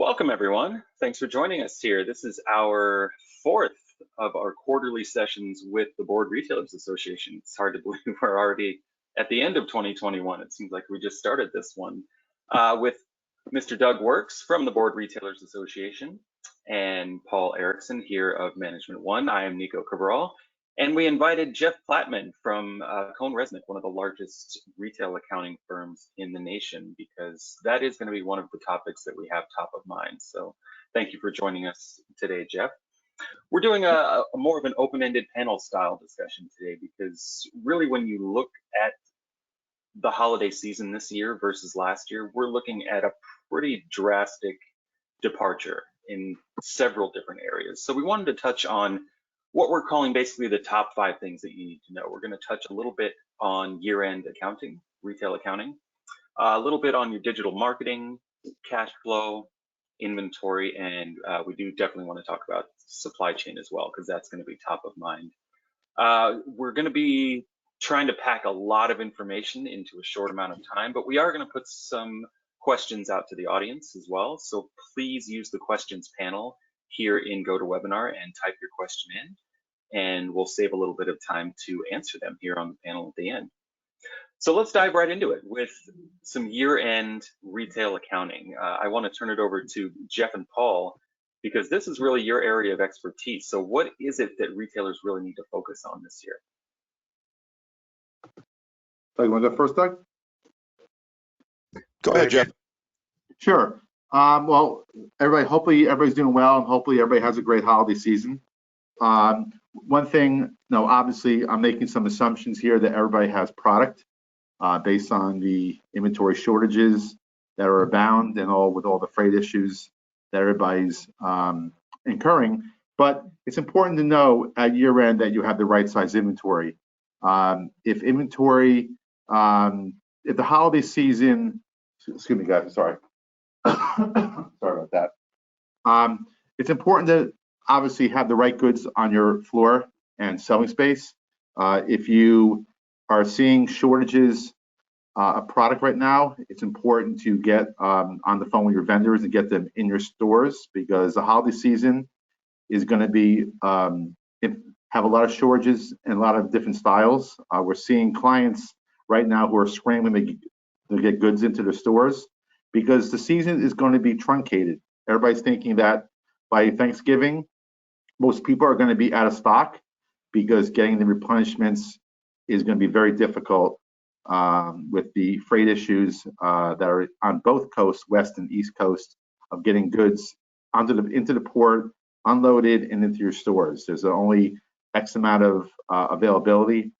Welcome, everyone. Thanks for joining us here. This is our fourth of our quarterly sessions with the Board Retailers Association. It's hard to believe we're already at the end of 2021. It seems like we just started this one with Mr. Doug Works from the Board Retailers Association and Paul Erickson here of Management One. I am Nico Cabral, and we invited Jeff Plattman from CohnReznick, one of the largest retail accounting firms in the nation, because that is going to be one of the topics that we have top of mind. So thank you for joining us today, Jeff. We're doing a more of an open-ended panel style discussion today, because really when you look at the holiday season this year versus last year, we're looking at a pretty drastic departure in several different areas. So we wanted to touch on what we're calling basically the top 5 things that you need to know. We're going to touch a little bit on year-end accounting, retail accounting, a little bit on your digital marketing, cash flow, inventory, and we do definitely want to talk about supply chain as well, because that's going to be top of mind. We're going to be trying to pack a lot of information into a short amount of time, but we are going to put some questions out to the audience as well. So please use the questions panel here in GoToWebinar and type your question in, and we'll save a little bit of time to answer them here on the panel at the end. So let's dive right into it with some year-end retail accounting. I want to turn it over to Jeff and Paul, because this is really your area of expertise. So what is it that retailers really need to focus on this year? So you want to go first, Doug? Go ahead, Jeff. Sure. Well, hopefully everybody's doing well, and hopefully everybody has a great holiday season. One thing, obviously I'm making some assumptions here that everybody has product based on the inventory shortages that are abound and with all the freight issues that everybody's incurring. But it's important to know at year end that you have the right size inventory. If the holiday season, excuse me guys, sorry. Sorry about that. It's important to obviously have the right goods on your floor and selling space. If you are seeing shortages of product right now, it's important to get on the phone with your vendors and get them in your stores, because the holiday season is going to be have a lot of shortages and a lot of different styles. We're seeing clients right now who are scrambling to get goods into their stores, because the season is going to be truncated. Everybody's thinking that by Thanksgiving, most people are going to be out of stock, because getting the replenishments is going to be very difficult with the freight issues that are on both coasts, West and East Coast, of getting goods into the port, unloaded, and into your stores. There's only X amount of availability.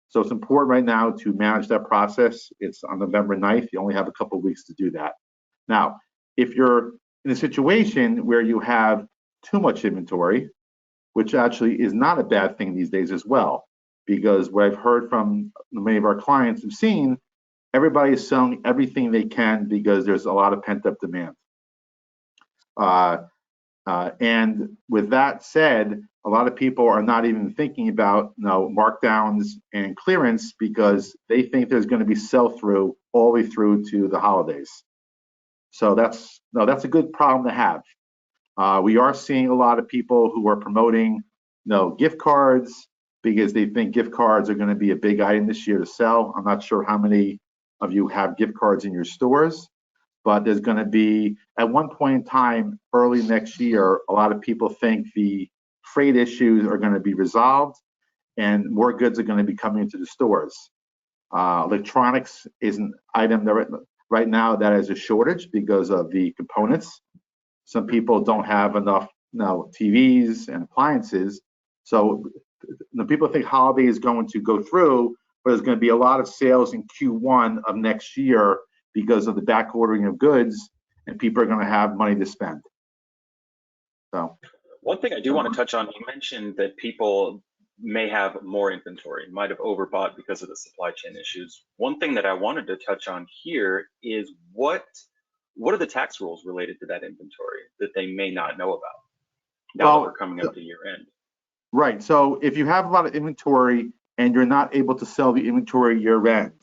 So it's important right now to manage that process. It's on November 9th. You only have a couple of weeks to do that. Now, if you're in a situation where you have too much inventory, which actually is not a bad thing these days as well, because what I've heard from many of our clients have seen, everybody is selling everything they can because there's a lot of pent-up demand. And with that said, a lot of people are not even thinking about markdowns and clearance, because they think there's going to be sell-through all the way through to the holidays. So that's a good problem to have. We are seeing a lot of people who are promoting gift cards, because they think gift cards are going to be a big item this year to sell. I'm not sure how many of you have gift cards in your stores, but there's going to be, at one point in time early next year, a lot of people think the freight issues are going to be resolved and more goods are going to be coming into the stores. Electronics is an item that right now that is a shortage because of the components. Some people don't have enough TVs and appliances. So the people think holiday is going to go through, but there's going to be a lot of sales in Q1 of next year because of the back ordering of goods, and people are going to have money to spend. So one thing I do want to touch on, you mentioned that people may have more inventory, might have overbought because of the supply chain issues. One thing that I wanted to touch on here is what are the tax rules related to that inventory that they may not know about now that we're coming up to year end? Right. So if you have a lot of inventory and you're not able to sell the inventory year end,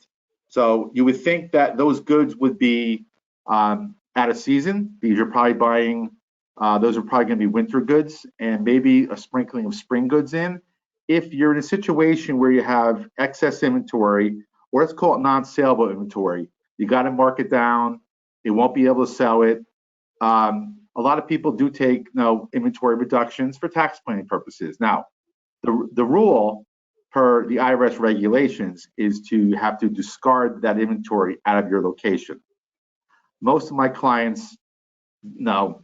so you would think that those goods would be out of season because you're probably buying, those are probably going to be winter goods and maybe a sprinkling of spring goods in. If you're in a situation where you have excess inventory, or let's call it non-saleable inventory, you got to mark it down. They won't be able to sell it. A lot of people do take inventory reductions for tax planning purposes. Now, the rule per the IRS regulations is to have to discard that inventory out of your location. Most of my clients, no,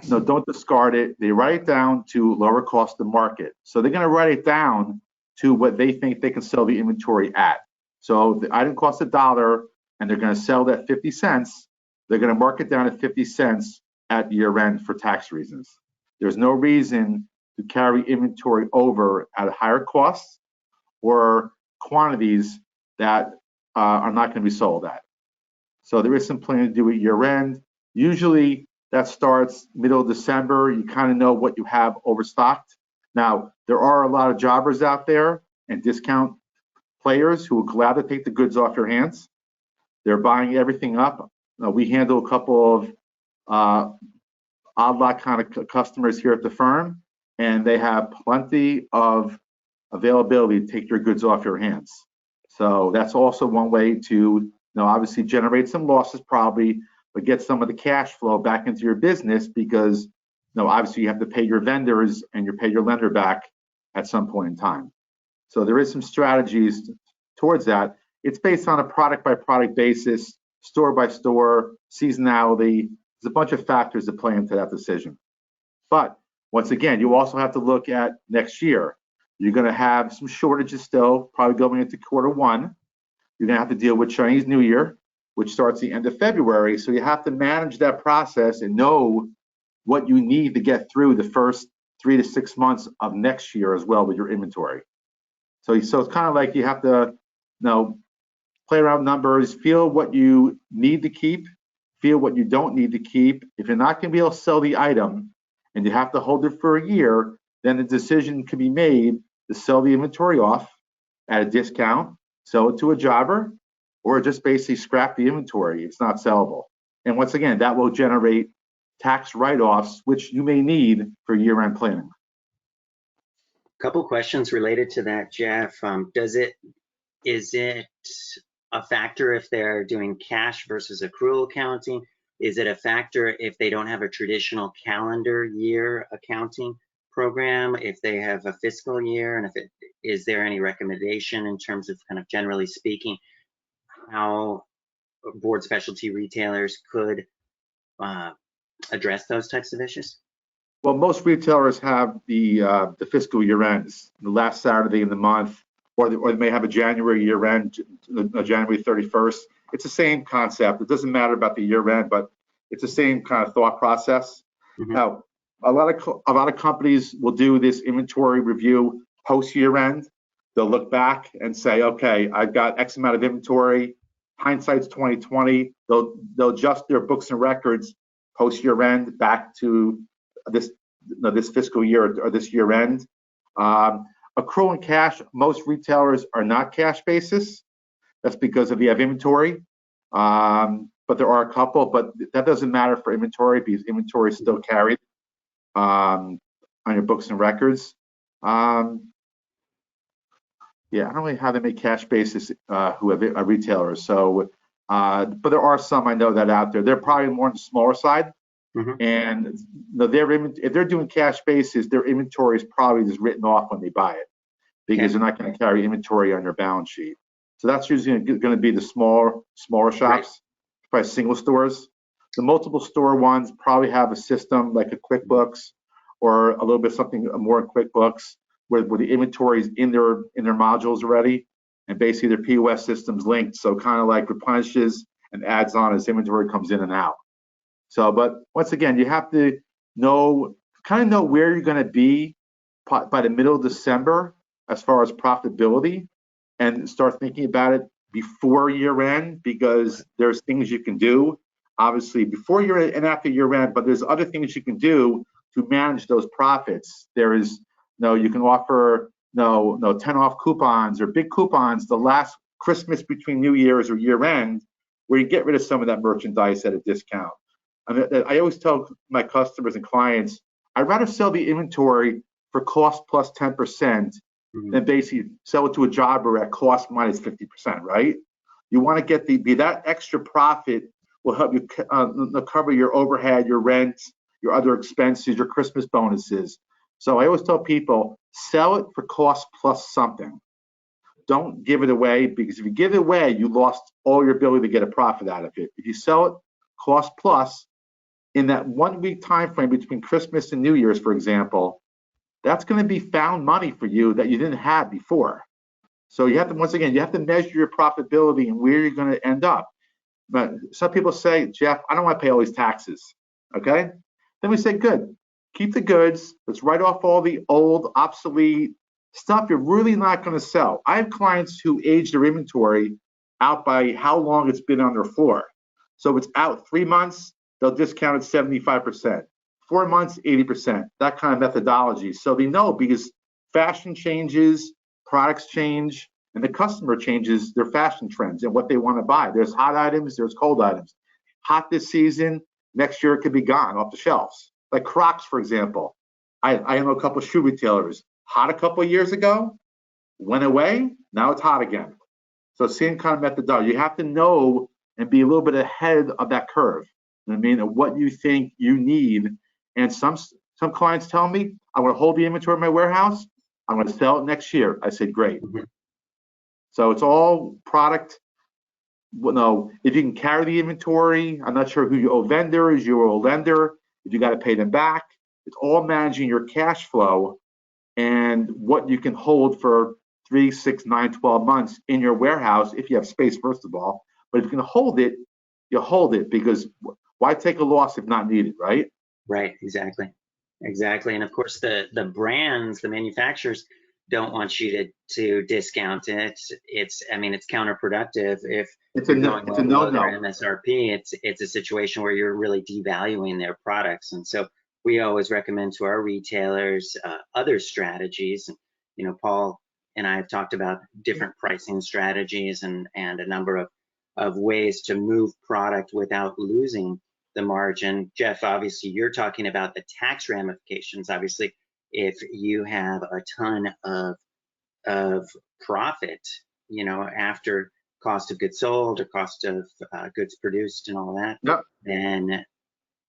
don't discard it. They write it down to lower cost to market. So they're going to write it down to what they think they can sell the inventory at. So the item costs $1 and they're going to sell that 50 cents. They're going to mark it down at 50 cents at year end for tax reasons. There's no reason to carry inventory over at higher costs or quantities that are not going to be sold at. So there is some planning to do at year end. Usually that starts middle of December. You kind of know what you have overstocked. Now, there are a lot of jobbers out there and discount players who will gladly take the goods off your hands. They're buying everything up. We handle a couple of odd lot kind of customers here at the firm, and they have plenty of availability to take your goods off your hands. So that's also one way to obviously generate some losses probably, but get some of the cash flow back into your business because obviously you have to pay your vendors and you pay your lender back at some point in time. So there is some strategies towards that. It's based on a product by product basis, store by store, seasonality. There's a bunch of factors that play into that decision. But once again, you also have to look at next year. You're going to have some shortages still, probably going into Q1. You're going to have to deal with Chinese New Year, which starts the end of February. So you have to manage that process and know what you need to get through the first 3 to 6 months of next year as well with your inventory. So it's kind of like you have to play around numbers, feel what you need to keep, feel what you don't need to keep. If you're not going to be able to sell the item and you have to hold it for a year, then the decision can be made to sell the inventory off at a discount, sell it to a jobber, or just basically scrap the inventory. It's not sellable. And once again, that will generate tax write-offs, which you may need for year-end planning. Couple questions related to that, Jeff. Is it a factor if they're doing cash versus accrual accounting? Is it a factor if they don't have a traditional calendar year accounting program, if they have a fiscal year, and is there any recommendation in terms of kind of generally speaking how board specialty retailers could address those types of issues? Well, most retailers have the fiscal year ends, the last Saturday in the month, or they may have a January year end, January 31st. It's the same concept. It doesn't matter about the year end, but it's the same kind of thought process. Mm-hmm. Now, a lot of companies will do this inventory review post year end. They'll look back and say, okay, I've got X amount of inventory. Hindsight's 2020. They'll adjust their books and records post year end back to this fiscal year or this year end. Accrual and cash, most retailers are not cash basis. That's because if you have inventory, but there are a couple, but that doesn't matter for inventory because inventory is still carried on your books and records. Yeah, I don't really have them make cash basis who have retailers. So, but there are some I know that out there. They're probably more on the smaller side. Mm-hmm. And if they're doing cash basis, their inventory is probably just written off when they buy it because they're not going to carry inventory on their balance sheet. So that's usually going to be the smaller shops, right. Probably single stores. The multiple store ones probably have a system like a QuickBooks or a little bit something more in QuickBooks where the inventory is in their modules already, and basically their POS system's linked. So kind of like replenishes and adds on as inventory comes in and out. So, but once again, you have to know where you're going to be by the middle of December as far as profitability, and start thinking about it before year end because there's things you can do, obviously before year end and after year end, but there's other things you can do to manage those profits. There is you can offer 10 off coupons or big coupons the last Christmas between New Year's or year end where you get rid of some of that merchandise at a discount. I always tell my customers and clients, I'd rather sell the inventory for cost plus 10% than basically sell it to a jobber at cost minus 50%, right? You want to get that extra profit will help you cover your overhead, your rent, your other expenses, your Christmas bonuses. So I always tell people, sell it for cost plus something. Don't give it away, because if you give it away, you lost all your ability to get a profit out of it. If you sell it cost plus, in that 1 week time frame between Christmas and New Year's, for example, that's going to be found money for you that you didn't have before. So you have to, once again, you have to measure your profitability and where you're going to end up. But some people say, Jeff, I don't want to pay all these taxes. Okay? Then we say, good, keep the goods. Let's write off all the old, obsolete stuff you're really not going to sell. I have clients who age their inventory out by how long it's been on their floor. So if it's out 3 months, they'll discount it 75%. 4 months, 80%, that kind of methodology. So they know, because fashion changes, products change, and the customer changes their fashion trends and what they want to buy. There's hot items, there's cold items. Hot this season, next year it could be gone off the shelves. Like Crocs, for example. I know a couple of shoe retailers. Hot a couple of years ago, went away, now it's hot again. So same kind of methodology. You have to know and be a little bit ahead of that curve. You know what I mean? And what you think you need. And some clients tell me, I want to hold the inventory in my warehouse. I'm going to sell it next year. I said, great. So it's all product. Well, no, if you can carry the inventory, I'm not sure who you owe vendors, you owe a lender, if you got to pay them back. It's all managing your cash flow and what you can hold for 3, 6, 9, 12 months in your warehouse, if you have space, first of all. But if you can hold it, you hold it, because why take a loss if not needed, right? Right, exactly. And of course, the brands, the manufacturers don't want you to discount it. It's counterproductive if it's you're a going well below their no-no. MSRP. It's a situation where you're really devaluing their products. And so we always recommend to our retailers other strategies. You know, Paul and I have talked about different pricing strategies and a number of ways to move product without losing the margin. Jeff, obviously you're talking about the tax ramifications. Obviously, if you have a ton of profit, you know, after cost of goods sold or cost of goods produced and all that, Yep. then,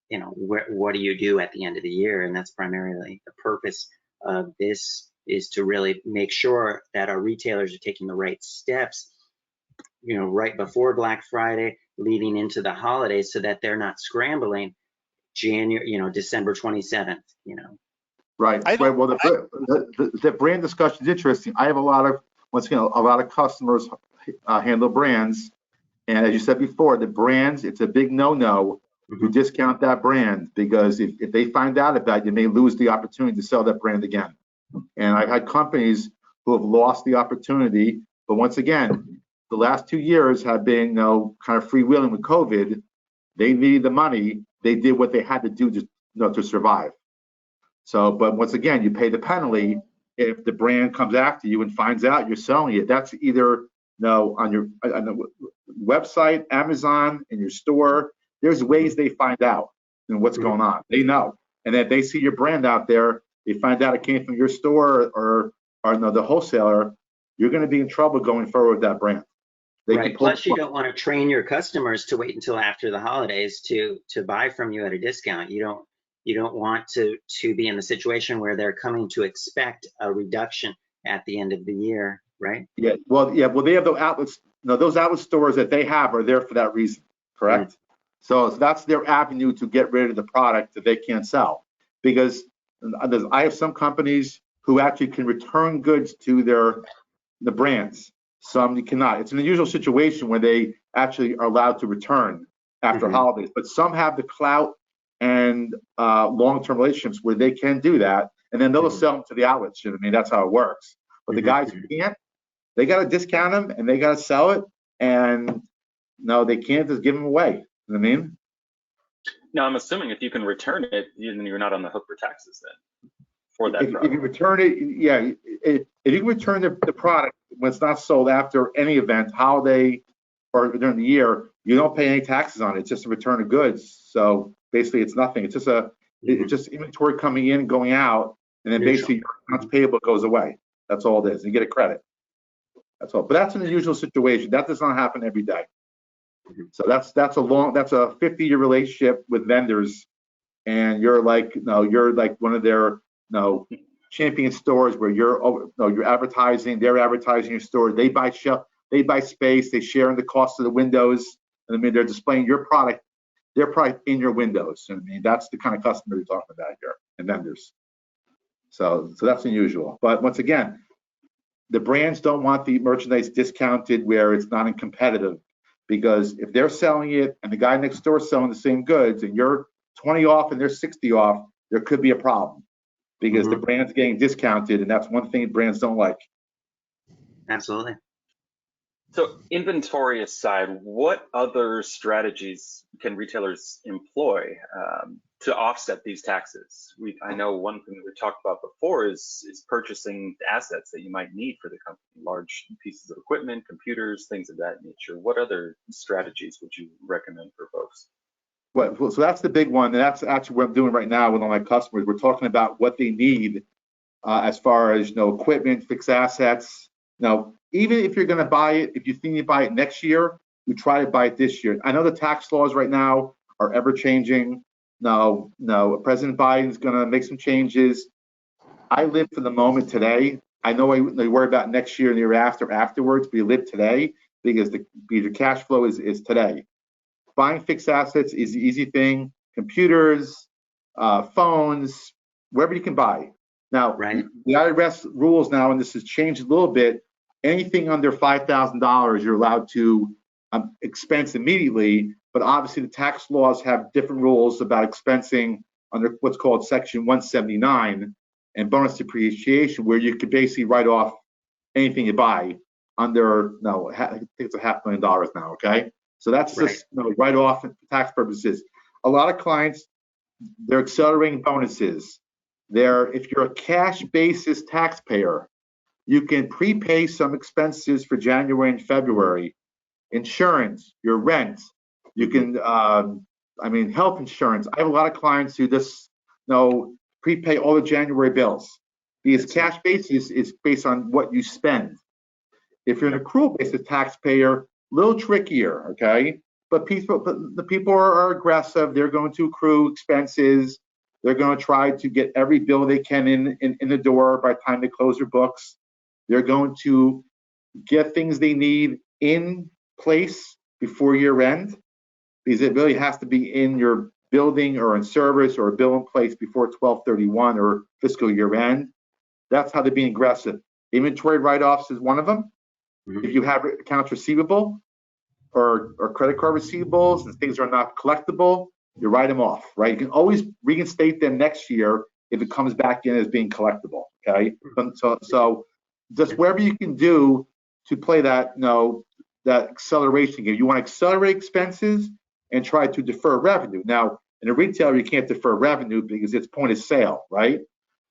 you know, what do you do at the end of the year? And that's primarily the purpose of this, is to really make sure that our retailers are taking the right steps, you know, right before Black Friday, leading into the holidays, so that they're not scrambling December 27th, you know. Right. Well, the brand discussion is interesting. I have a lot of customers handle brands, and as you said before, the brands, it's a big no-no to discount that brand, because if they find out about it, you may lose the opportunity to sell that brand again. And I've had companies who have lost the opportunity, but once again, the last 2 years have been, you know, kind of freewheeling with COVID. They needed the money. They did what they had to do to survive. So, but once again, you pay the penalty if the brand comes after you and finds out you're selling it. That's either, on the website, Amazon, in your store. There's ways they find out and what's going on. They know, and then they see your brand out there. They find out it came from your store or the wholesaler. You're going to be in trouble going forward with that brand. Right. Plus, you don't want to train your customers to wait until after the holidays to buy from you at a discount. You don't want to be in the situation where they're coming to expect a reduction at the end of the year, right? Yeah. Well, they have the outlets. Those outlet stores that they have are there for that reason, correct? So that's their avenue to get rid of the product that they can't sell. Because I have some companies who actually can return goods to the brands. Some you cannot. It's an unusual situation where they actually are allowed to return after holidays, but some have the clout and long-term relationships where they can do that, and then they'll sell them to the outlets. You know what I mean? That's how it works. But the guys who can't, they got to discount them and they got to sell it, and no, they can't just give them away. You know what I mean? Now, I'm assuming if you can return it, then you're not on the hook for taxes then for that product. If you return it, yeah, if you can return the product when it's not sold after any event, holiday or during the year, you don't pay any taxes on it. It's just a return of goods. So basically it's nothing. It's just it's just inventory coming in and going out, and then basically your accounts payable goes away. That's all it is. You get a credit. That's all. But that's an unusual situation. That does not happen every day. So that's a 50-year relationship with vendors, and you're like one of their champion stores where you're advertising, they're advertising your store. They buy space, they share in the cost of the windows. I mean, they're displaying their product in your windows. I mean, that's the kind of customer you're talking about here, and vendors. So that's unusual. But once again, the brands don't want the merchandise discounted where it's not competitive, because if they're selling it and the guy next door is selling the same goods and you're 20 off and they're 60 off, there could be a problem, because the brand's getting discounted, and that's one thing brands don't like. Absolutely. So inventory aside, what other strategies can retailers employ to offset these taxes? I know one thing we talked about before is purchasing assets that you might need for the company, large pieces of equipment, computers, things of that nature. What other strategies would you recommend for folks? Well, so that's the big one, and that's actually what I'm doing right now with all my customers. We're talking about what they need as far as equipment, fixed assets. Even if you're going to buy it, if you think you buy it next year, you try to buy it this year. I know the tax laws right now are ever changing. No, President Biden's going to make some changes. I live for the moment today. I know they worry about next year and the year afterwards, but you live today, because the cash flow is today. Buying fixed assets is the easy thing. Computers, phones, wherever you can buy. Now, the IRS rules now, and this has changed a little bit, anything under $5,000 you're allowed to expense immediately, but obviously the tax laws have different rules about expensing under what's called Section 179 and bonus depreciation, where you could basically write off anything you buy under, I think it's $500,000 now, okay? So that's just write off for tax purposes. A lot of clients, they're accelerating bonuses. If you're a cash basis taxpayer, you can prepay some expenses for January and February. Insurance, your rent, you can, health insurance. I have a lot of clients who just, prepay all the January bills, because cash basis is based on what you spend. If you're an accrual basis taxpayer, a little trickier, okay? But the people are aggressive. They're going to accrue expenses. They're going to try to get every bill they can in the door by the time they close their books. They're going to get things they need in place before year end, because it really has to be in your building or in service or a bill in place before 12/31 or fiscal year end. That's how they're being aggressive. Inventory write-offs is one of them. If you have accounts receivable or credit card receivables and things are not collectible, you write them off, right? You can always reinstate them next year if it comes back in as being collectible, okay? So just whatever you can do to play that, that acceleration game. You want to accelerate expenses and try to defer revenue. Now, in a retailer, you can't defer revenue because it's point of sale, right?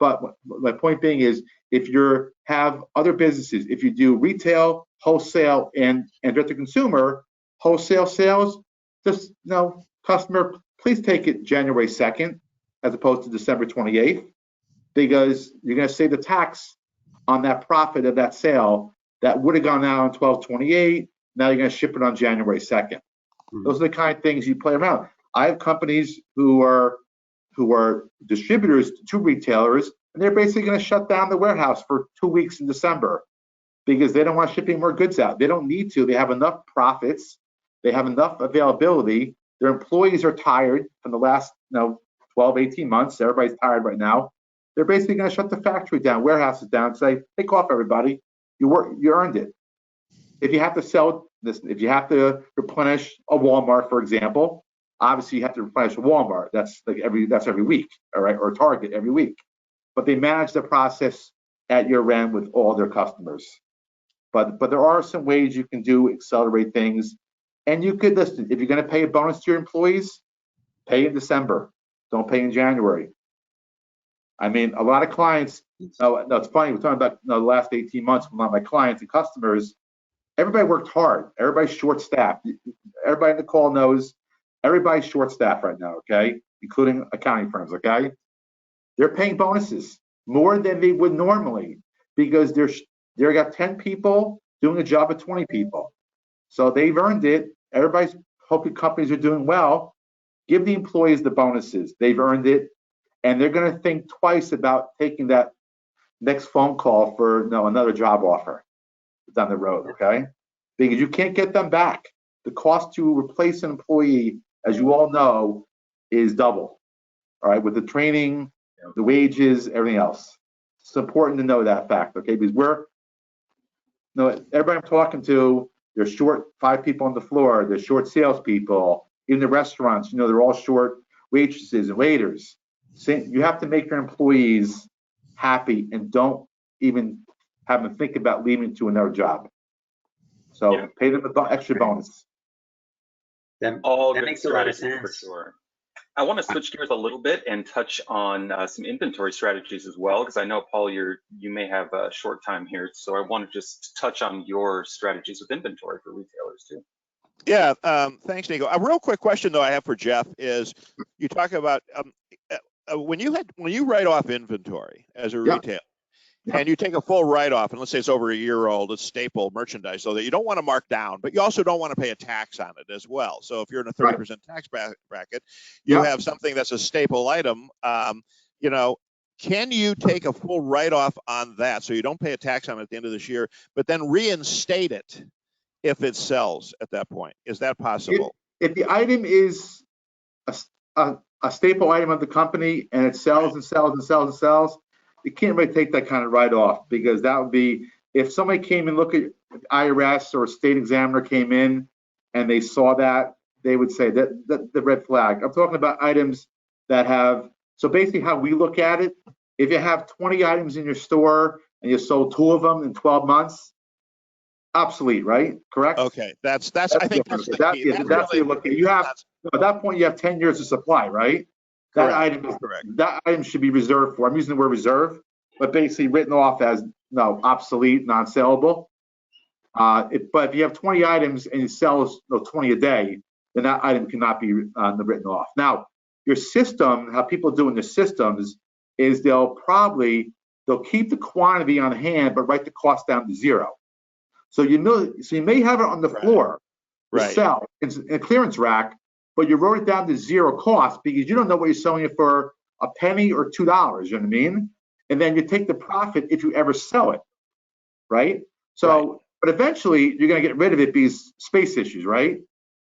But my point being is, if you have other businesses, if you do retail, wholesale, and direct to consumer, wholesale sales, just customer, please take it January 2nd as opposed to December 28th, because you're going to save the tax on that profit of that sale that would have gone out on 12/28. Now you're going to ship it on January 2nd. Those are the kind of things you play around. I have companies who are distributors to retailers, and they're basically going to shut down the warehouse for 2 weeks in December because they don't want to ship any more goods out. They don't need to. They have enough profits. They have enough availability. Their employees are tired from the last 12, 18 months. Everybody's tired right now. They're basically going to shut the factory down, warehouses down, and say, take off, everybody. You earned it. If you have to sell this, if you have to replenish a Walmart, for example, obviously you have to replenish a Walmart. That's every week, all right, or Target every week. But they manage the process at your end with all their customers. But there are some ways you can accelerate things. And you could listen, if you're going to pay a bonus to your employees, pay in December. Don't pay in January. I mean, a lot of clients, no, it's funny, we're talking about the last 18 months with a lot of my clients and customers. everybody worked hard. Everybody's short-staffed. Everybody in the call knows everybody's short-staffed right now, okay? Including accounting firms, okay? They're paying bonuses more than they would normally because they're got 10 people doing a job of 20 people. So they've earned it. Everybody's hoping companies are doing well. Give the employees the bonuses. They've earned it. And they're going to think twice about taking that next phone call for another job offer down the road, okay? Because you can't get them back. The cost to replace an employee, as you all know, is double, all right, with the training, the wages, everything else. It's important to know that fact, okay? Because everybody I'm talking to, they're short 5 people on the floor, they're short salespeople. In the restaurants, they're all short waitresses and waiters. You have to make your employees happy and don't even have them think about leaving to another job. So pay them an extra bonus. That makes a lot of sense. For sure. I want to switch gears a little bit and touch on some inventory strategies as well, because I know, Paul, you may have a short time here. So I want to just touch on your strategies with inventory for retailers too. Yeah, thanks, Nico. A real quick question though I have for Jeff is, you talk about when you write off inventory as a retailer, and you take a full write-off, and let's say it's over a year old, it's staple merchandise, so that you don't want to mark down, but you also don't want to pay a tax on it as well. So if you're in a 30% tax bracket, you have something that's a staple item. Can you take a full write-off on that so you don't pay a tax on it at the end of this year, but then reinstate it if it sells at that point? Is that possible? If the item is a staple item of the company and it sells and sells and sells and sells, you can't really take that kind of write-off, because that would be, if somebody came and looked at IRS or a state examiner came in and they saw that, they would say that the red flag. I'm talking about items that have, so basically how we look at it, if you have 20 items in your store and you sold 2 of them in 12 months, obsolete, right? Correct? Okay, that's I think that's the key. That's what you look at. You have, at that point, you have 10 years of supply, right? That item is correct. That item should be reserved for. I'm using the word reserve, but basically written off as obsolete, non-sellable. But if you have 20 items and you sell 20 a day, then that item cannot be written off. Now, your system, how people do in the systems, is they'll keep the quantity on hand, but write the cost down to 0. So you may have it on the floor to sell in a clearance rack, but you wrote it down to 0 cost because you don't know what you're selling it for, a penny or $2, you know what I mean? And then you take the profit if you ever sell it, right? So, but eventually you're going to get rid of it because space issues, right?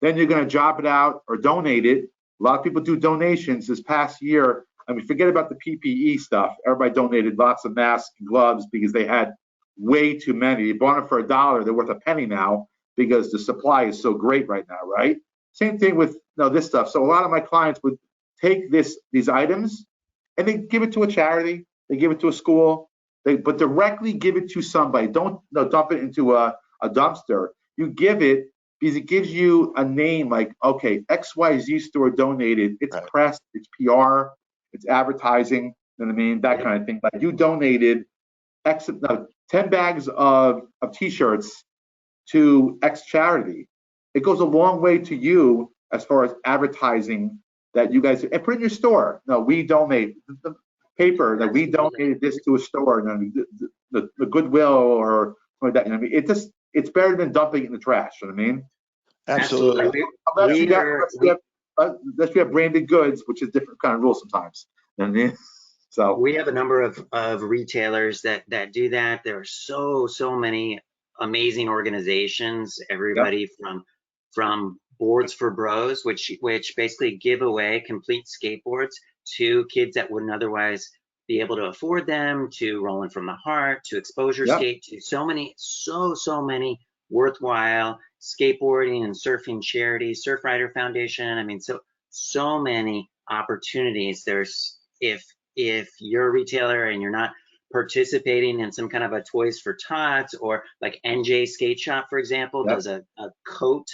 Then you're going to job it out or donate it. A lot of people do donations this past year. I mean, forget about the PPE stuff. Everybody donated lots of masks and gloves because they had way too many. They bought them for $1. They're worth a penny now because the supply is so great right now, right? Same thing with this stuff. So a lot of my clients would take these items and they give it to a charity, they give it to a school, but directly give it to somebody. Don't dump it into a dumpster. You give it because it gives you a name like, okay, XYZ store donated. It's press, it's PR, it's advertising, you know what I mean? That kind of thing. Like you donated 10 bags of T-shirts to X charity. It goes a long way to you as far as advertising that you guys, and put it in your store. No, we donate the paper that we donated this to a store, and the Goodwill or like that. You know what I mean? It's better than dumping it in the trash. You know what I mean? Absolutely. Unless you have branded goods, which is different kind of rules sometimes. You know what I mean? So we have a number of retailers that do that. There are so many amazing organizations. Everybody from Boards for Bros, which basically give away complete skateboards to kids that wouldn't otherwise be able to afford them, to Rolling from the Heart, to Exposure Skate, to so many worthwhile skateboarding and surfing charities, Surfrider Foundation. I mean, so many opportunities. There's if you're a retailer and you're not participating in some kind of a Toys for Tots, or like NJ Skate Shop, for example, does a coat.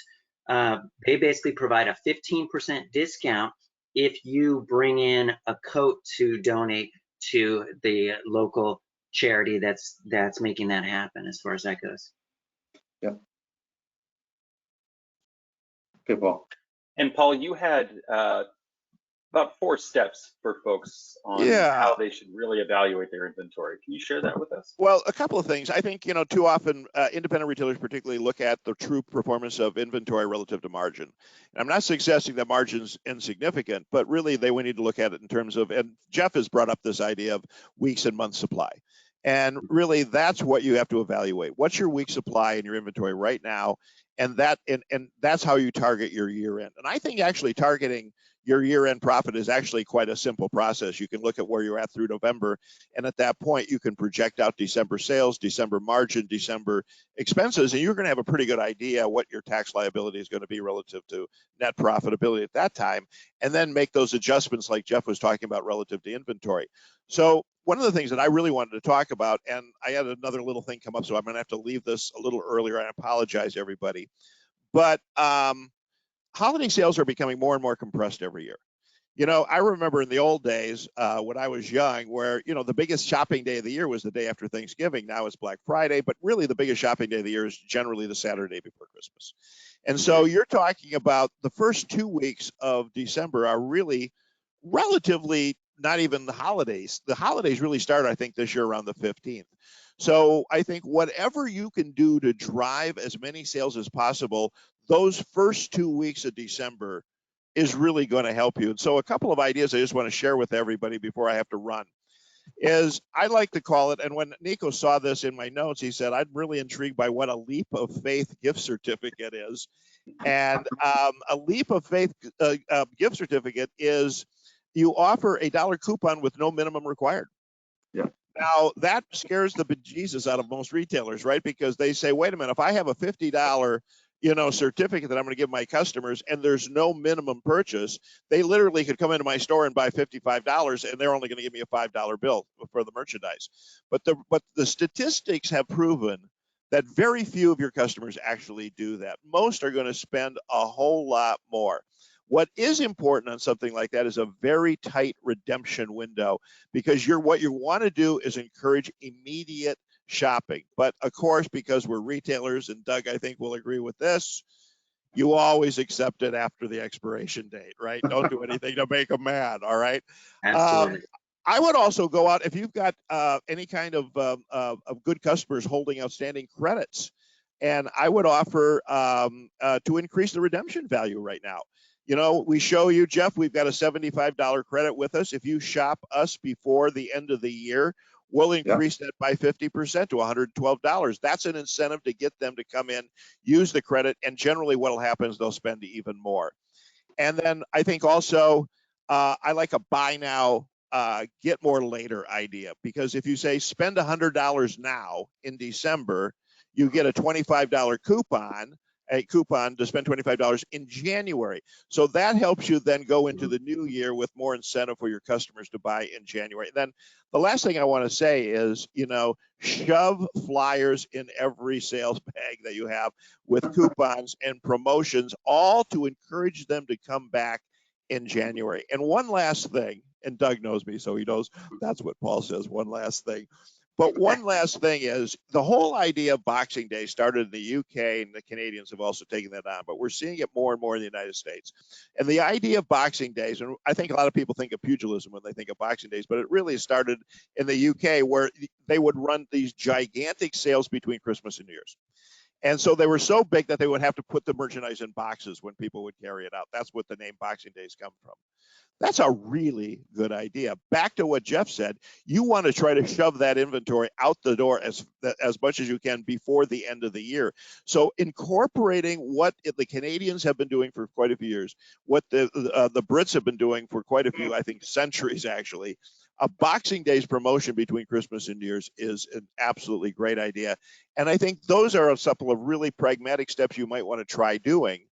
They basically provide a 15% discount if you bring in a coat to donate to the local charity that's making that happen, as far as that goes. Yeah. Okay, Paul. And Paul, you had about 4 steps for folks on how they should really evaluate their inventory. Can you share that with us? Well, a couple of things. I think, too often independent retailers particularly look at the true performance of inventory relative to margin. And I'm not suggesting that margin's insignificant, but really we need to look at it in terms of, and Jeff has brought up this idea of weeks and months supply. And really that's what you have to evaluate. What's your week supply in your inventory right now? And that's how you target your year end. And I think actually targeting your year-end profit is actually quite a simple process. You can look at where you're at through November, and at that point, you can project out December sales, December margin, December expenses, and you're going to have a pretty good idea what your tax liability is going to be relative to net profitability at that time, and then make those adjustments like Jeff was talking about relative to inventory. So one of the things that I really wanted to talk about, and I had another little thing come up, so I'm going to have to leave this a little earlier. I apologize, everybody. But holiday sales are becoming more and more compressed every year. I remember in the old days when I was young where, the biggest shopping day of the year was the day after Thanksgiving. Now it's Black Friday, but really the biggest shopping day of the year is generally the Saturday before Christmas. And so you're talking about the first 2 weeks of December are really relatively not even the holidays. The holidays really start, I think, this year around the 15th. So I think whatever you can do to drive as many sales as possible, those first 2 weeks of December is really going to help you. And so a couple of ideas I just want to share with everybody before I have to run is I like to call it, and when Nico saw this in my notes, he said, I'm really intrigued by what a leap of faith gift certificate is. And a leap of faith gift certificate is you offer a $1 coupon with no minimum required. Yeah. Now that scares the bejesus out of most retailers, right? Because they say, wait a minute, if I have a $50 certificate that I'm going to give my customers and there's no minimum purchase, they literally could come into my store and buy $55 and they're only going to give me a $5 bill for the merchandise. But the statistics have proven that very few of your customers actually do that. Most are going to spend a whole lot more. What is important on something like that is a very tight redemption window, because what you want to do is encourage immediate shopping. But of course, because we're retailers, and Doug, I think, will agree with this, you always accept it after the expiration date, right? Don't do anything to make them mad, all right? Absolutely. I would also go out, if you've got any kind of good customers holding outstanding credits, and I would offer to increase the redemption value right now. We show you, Jeff, we've got a $75 credit with us. If you shop us before the end of the year, we'll increase that by 50% to $112. That's an incentive to get them to come in, use the credit, and generally what will happen is they'll spend even more. And then I think also I like a buy now, get more later idea, because if you say spend $100 now in December, you get a $25 coupon to spend $25 in January. So that helps you then go into the new year with more incentive for your customers to buy in January. And then the last thing I want to say is, shove flyers in every sales bag that you have with coupons and promotions, all to encourage them to come back in January. And one last thing, and Doug knows me, so he knows that's what Paul says, one last thing. But one last thing is the whole idea of Boxing Day started in the UK, and the Canadians have also taken that on, but we're seeing it more and more in the United States. And the idea of Boxing Days, and I think a lot of people think of pugilism when they think of Boxing Days, but it really started in the UK, where they would run these gigantic sales between Christmas and New Year's. And so they were so big that they would have to put the merchandise in boxes when people would carry it out. That's what the name Boxing Days come from. That's a really good idea. Back to what Jeff said, you want to try to shove that inventory out the door as much as you can before the end of the year. So incorporating what the Canadians have been doing for quite a few years, what the Brits have been doing for quite a few, I think, centuries actually, a Boxing Days promotion between Christmas and New Year's is an absolutely great idea. And I think those are a couple of really pragmatic steps you might want to try doing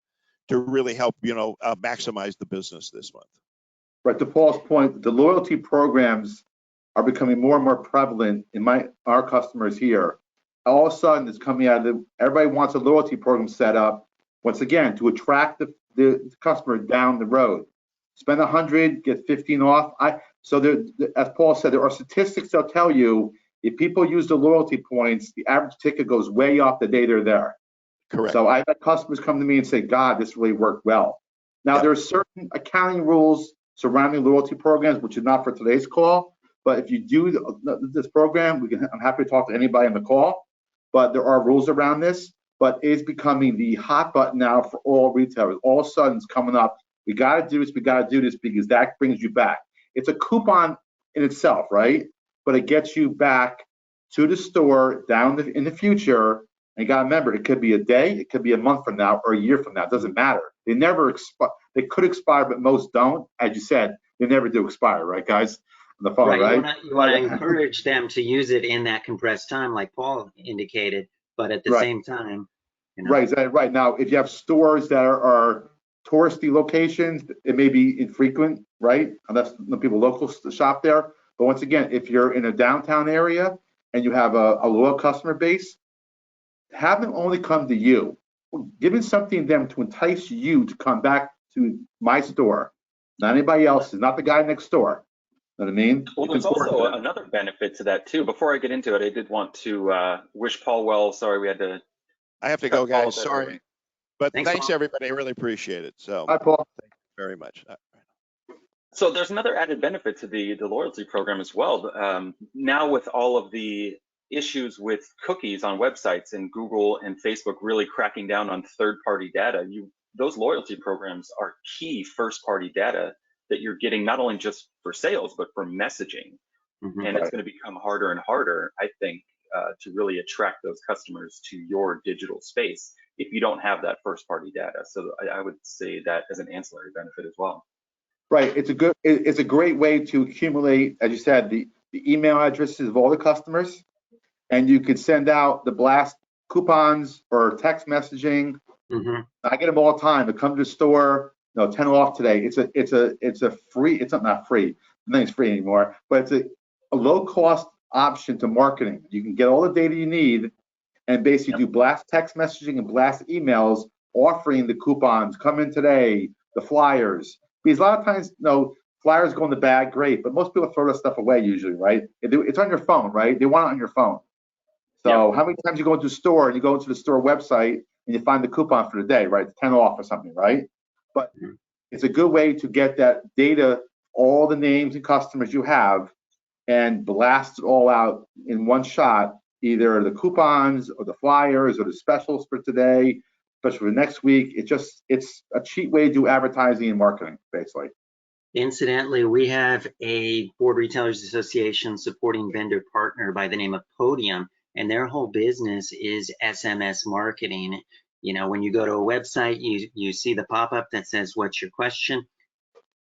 to really help, maximize the business this month. Right, to Paul's point, the loyalty programs are becoming more and more prevalent in our customers here. All of a sudden, it's coming out of everybody wants a loyalty program set up, once again, to attract the customer down the road. Spend 100, get 15 off. As Paul said, there are statistics that'll tell you if people use the loyalty points, the average ticket goes way up the day they're there. Correct. So I've had customers come to me and say, God, this really worked well. Now, Yep. there are certain accounting rules surrounding loyalty programs, which is not for today's call. But if you do this program, I'm happy to talk to anybody on the call. But there are rules around this. But it's becoming the hot button now for all retailers. All of a sudden, it's coming up. We got to do this. We got to do this because that brings you back. It's a coupon in itself, right? But it gets you back to the store down in the future. And you got to remember, it could be a day, it could be a month from now, or a year from now. It doesn't matter. They never expire. They could expire, but most don't. As you said, they never do expire, right, guys? On the phone, right? You want to encourage them to use it in that compressed time, like Paul indicated, but at the Right. same time, you know. Right. Right. Now, if you have stores that are touristy locations, it may be infrequent, right? Unless the people local shop there. But once again, if you're in a downtown area and you have a loyal customer base, have them only come to you. Giving something to them to entice you to come back to my store, not anybody else's, not the guy next door. You know what I mean? Well, there's also another benefit to that too. Before I get into it, I did want to wish Paul well. Sorry, we had to. I have to go, guys. Sorry. But thanks Paul. everybody. I really appreciate it. So, hi, Paul. Thank you very much. So there's another added benefit to the loyalty program as well. Now with all of the issues with cookies on websites and Google and Facebook really cracking down on third-party data, those loyalty programs are key first-party data that you're getting not only just for sales, but for messaging. Mhm. And it's going to become harder and harder, I think, to really attract those customers to your digital space if you don't have that first-party data. So I would say that as an ancillary benefit as well. Right. It's a great way to accumulate, as you said, the email addresses of all the customers, and you could send out the blast coupons or text messaging. Mm-hmm. I get them all the time. They come to the store, 10 off today. It's a free. It's not free. Nothing's free anymore, but it's a low cost option to marketing. You can get all the data you need and basically do blast text messaging and blast emails offering the coupons. Come in today, the flyers. Because a lot of times, flyers go in the bag, great, but most people throw that stuff away usually, right? It's on your phone, right? They want it on your phone. So how many times you go into a store and you go into the store website and you find the coupon for the day, right? It's 10 off or something, right? But it's a good way to get that data, all the names and customers you have, and blast it all out in one shot, either the coupons or the flyers or the specials for today, especially for next week. It's a cheap way to do advertising and marketing, basically. Incidentally, we have a Board Retailers Association supporting vendor partner by the name of Podium, and their whole business is SMS marketing. When you go to a website, you see the pop-up that says, "What's your question?"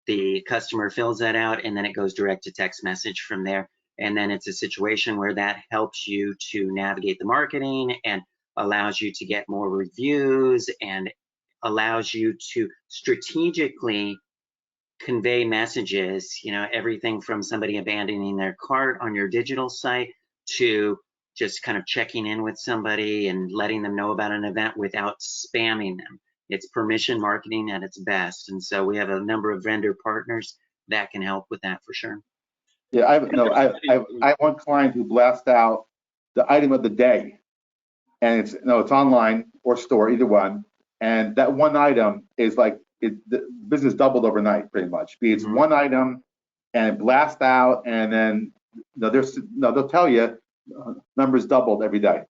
The customer fills that out, and then it goes direct to text message from there. And then it's a situation where that helps you to navigate the marketing and allows you to get more reviews and allows you to strategically convey messages, everything from somebody abandoning their cart on your digital site to just kind of checking in with somebody and letting them know about an event without spamming them. It's permission marketing at its best. And so we have a number of vendor partners that can help with that for sure. Yeah, I have one client who blasts out the item of the day, and it's online or store, either one. And that one item is like the business doubled overnight, pretty much. It's one item, and it blasts out, and then they'll tell you numbers doubled every day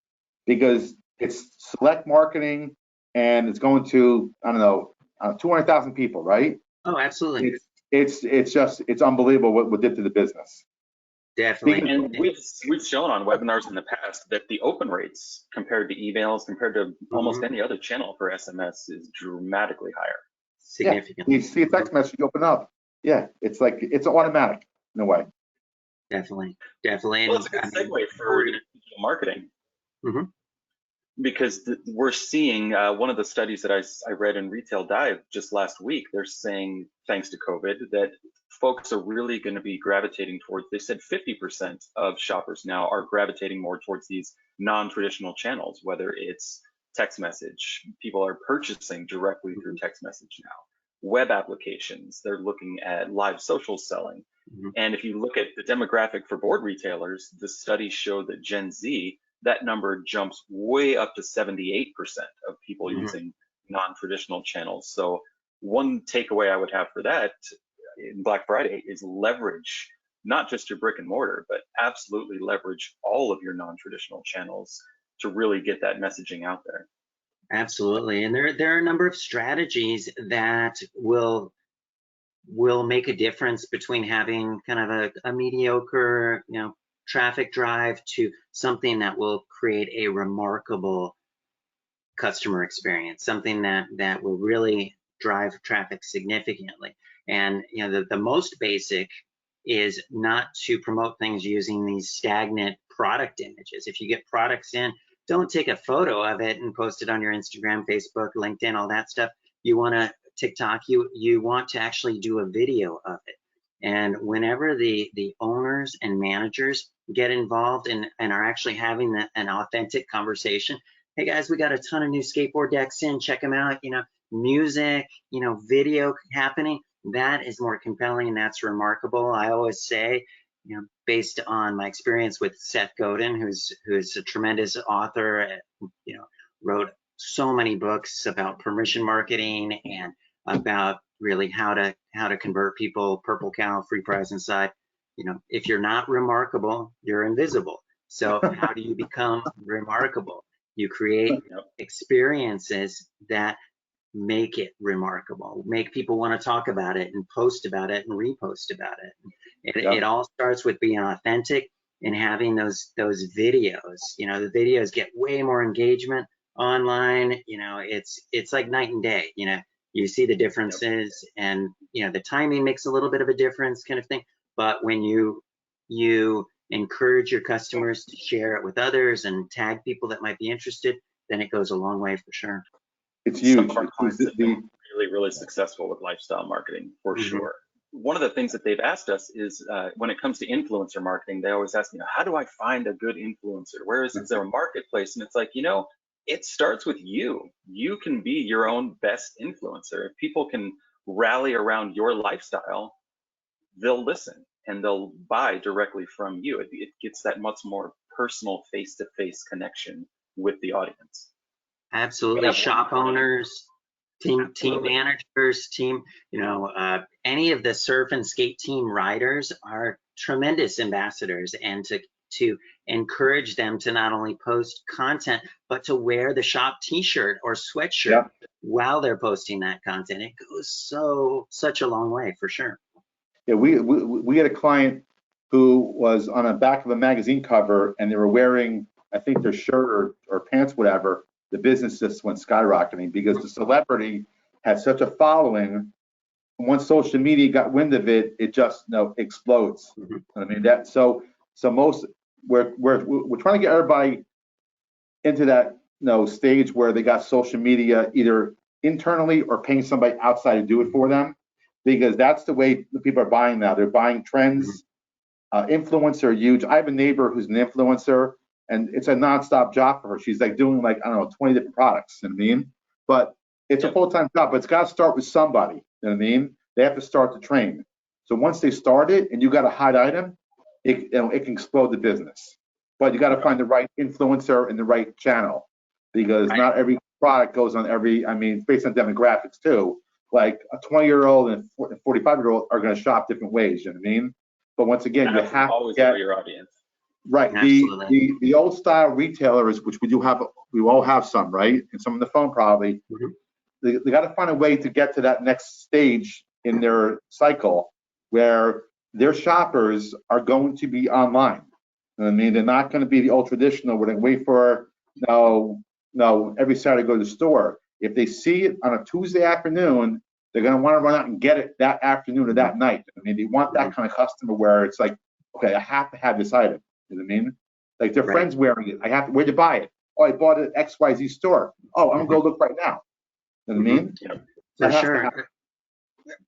because it's select marketing, and it's going to 200,000 people, right? Oh, absolutely. It's unbelievable what we did to the business. Definitely. And we've shown on webinars in the past that the open rates compared to emails, compared to almost any other channel for SMS is dramatically higher. Significantly. Yeah, you see a text message open up. Yeah, it's like it's automatic in a way. Definitely. Well, it's a good segue for digital marketing. Because we're seeing one of the studies that I read in Retail Dive just last week, they're saying, thanks to COVID, that folks are really going to be gravitating towards, they said 50% of shoppers now are gravitating more towards these non-traditional channels, whether it's text message, people are purchasing directly through text message now, web applications, they're looking at live social selling. And if you look at the demographic for board retailers, the studies show that Gen Z, that number jumps way up to 78% of people Mhm. using non-traditional channels. So one takeaway I would have for that in Black Friday is leverage not just your brick and mortar, but absolutely leverage all of your non-traditional channels to really get that messaging out there. Absolutely. And there are a number of strategies that will make a difference between having kind of a mediocre, traffic drive to something that will create a remarkable customer experience, something that will really drive traffic significantly. And the most basic is not to promote things using these stagnant product images. If you get products in, don't take a photo of it and post it on your Instagram, Facebook, LinkedIn, all that stuff. You want to TikTok, you want to actually do a video of it. And whenever the owners and managers get involved and are actually having an authentic conversation, hey guys, we got a ton of new skateboard decks in, check them out, music, video happening, that is more compelling and that's remarkable. I always say, based on my experience with Seth Godin, who's a tremendous author, wrote so many books about permission marketing and about really how to convert people, purple cow, free prize inside. If you're not remarkable, you're invisible. So how do you become remarkable? You create experiences that make it remarkable, make people want to talk about it and post about it and repost about it. It all starts with being authentic and having those videos. The videos get way more engagement online. It's like night and day. You see the differences, and the timing makes a little bit of a difference, kind of thing. But when you encourage your customers to share it with others and tag people that might be interested, then it goes a long way for sure. It's huge. Some of our clients have been really, really successful with lifestyle marketing, for sure. One of the things that they've asked us is when it comes to influencer marketing, they always ask me, how do I find a good influencer? Where is there a marketplace? And it's like, it starts with you. You can be your own best influencer. If people can rally around your lifestyle, they'll listen and they'll buy directly from you. It gets that much more personal face-to-face connection with the audience. Absolutely. Shop owners, team managers, any of the surf and skate team riders are tremendous ambassadors, and to encourage them to not only post content, but to wear the shop t-shirt or sweatshirt while they're posting that content. It goes such a long way for sure. Yeah, we had a client who was on the back of a magazine cover and they were wearing, I think, their shirt or pants, whatever. The business just went skyrocketing because the celebrity had such a following. Once social media got wind of it, it just explodes. I mean so most we're trying to get everybody into that stage where they got social media either internally or paying somebody outside to do it for them, because that's the way the people are buying now. They're buying trends. Influencer are huge. I have a neighbor who's an influencer, and it's a nonstop job for her. She's like doing 20 different products. You know what I mean? But it's a full-time job. But it's got to start with somebody. You know what I mean? They have to start to train. So once they start it, and you got a hot item, it can explode the business. But you got to find the right influencer and the right channel, because not every product goes on every. I mean, based on demographics too. Like a 20-year-old and a 45-year-old are going to shop different ways. You know what I mean? But once again, you have always to get your audience. Right. The old style retailers, which we all have some, right? And some on the phone probably. They got to find a way to get to that next stage in their cycle where their shoppers are going to be online. You know what I mean? They're not going to be the old traditional where they wait for every Saturday to go to the store. If they see it on a Tuesday afternoon, they're going to want to run out and get it that afternoon or that night. I mean, they want that kind of customer where it's like, okay, I have to have this item. You know what I mean? Like their friends wearing it. Where'd you buy it? Oh, I bought it at XYZ store. Oh, I'm going to go look right now. You know what I mean? For sure.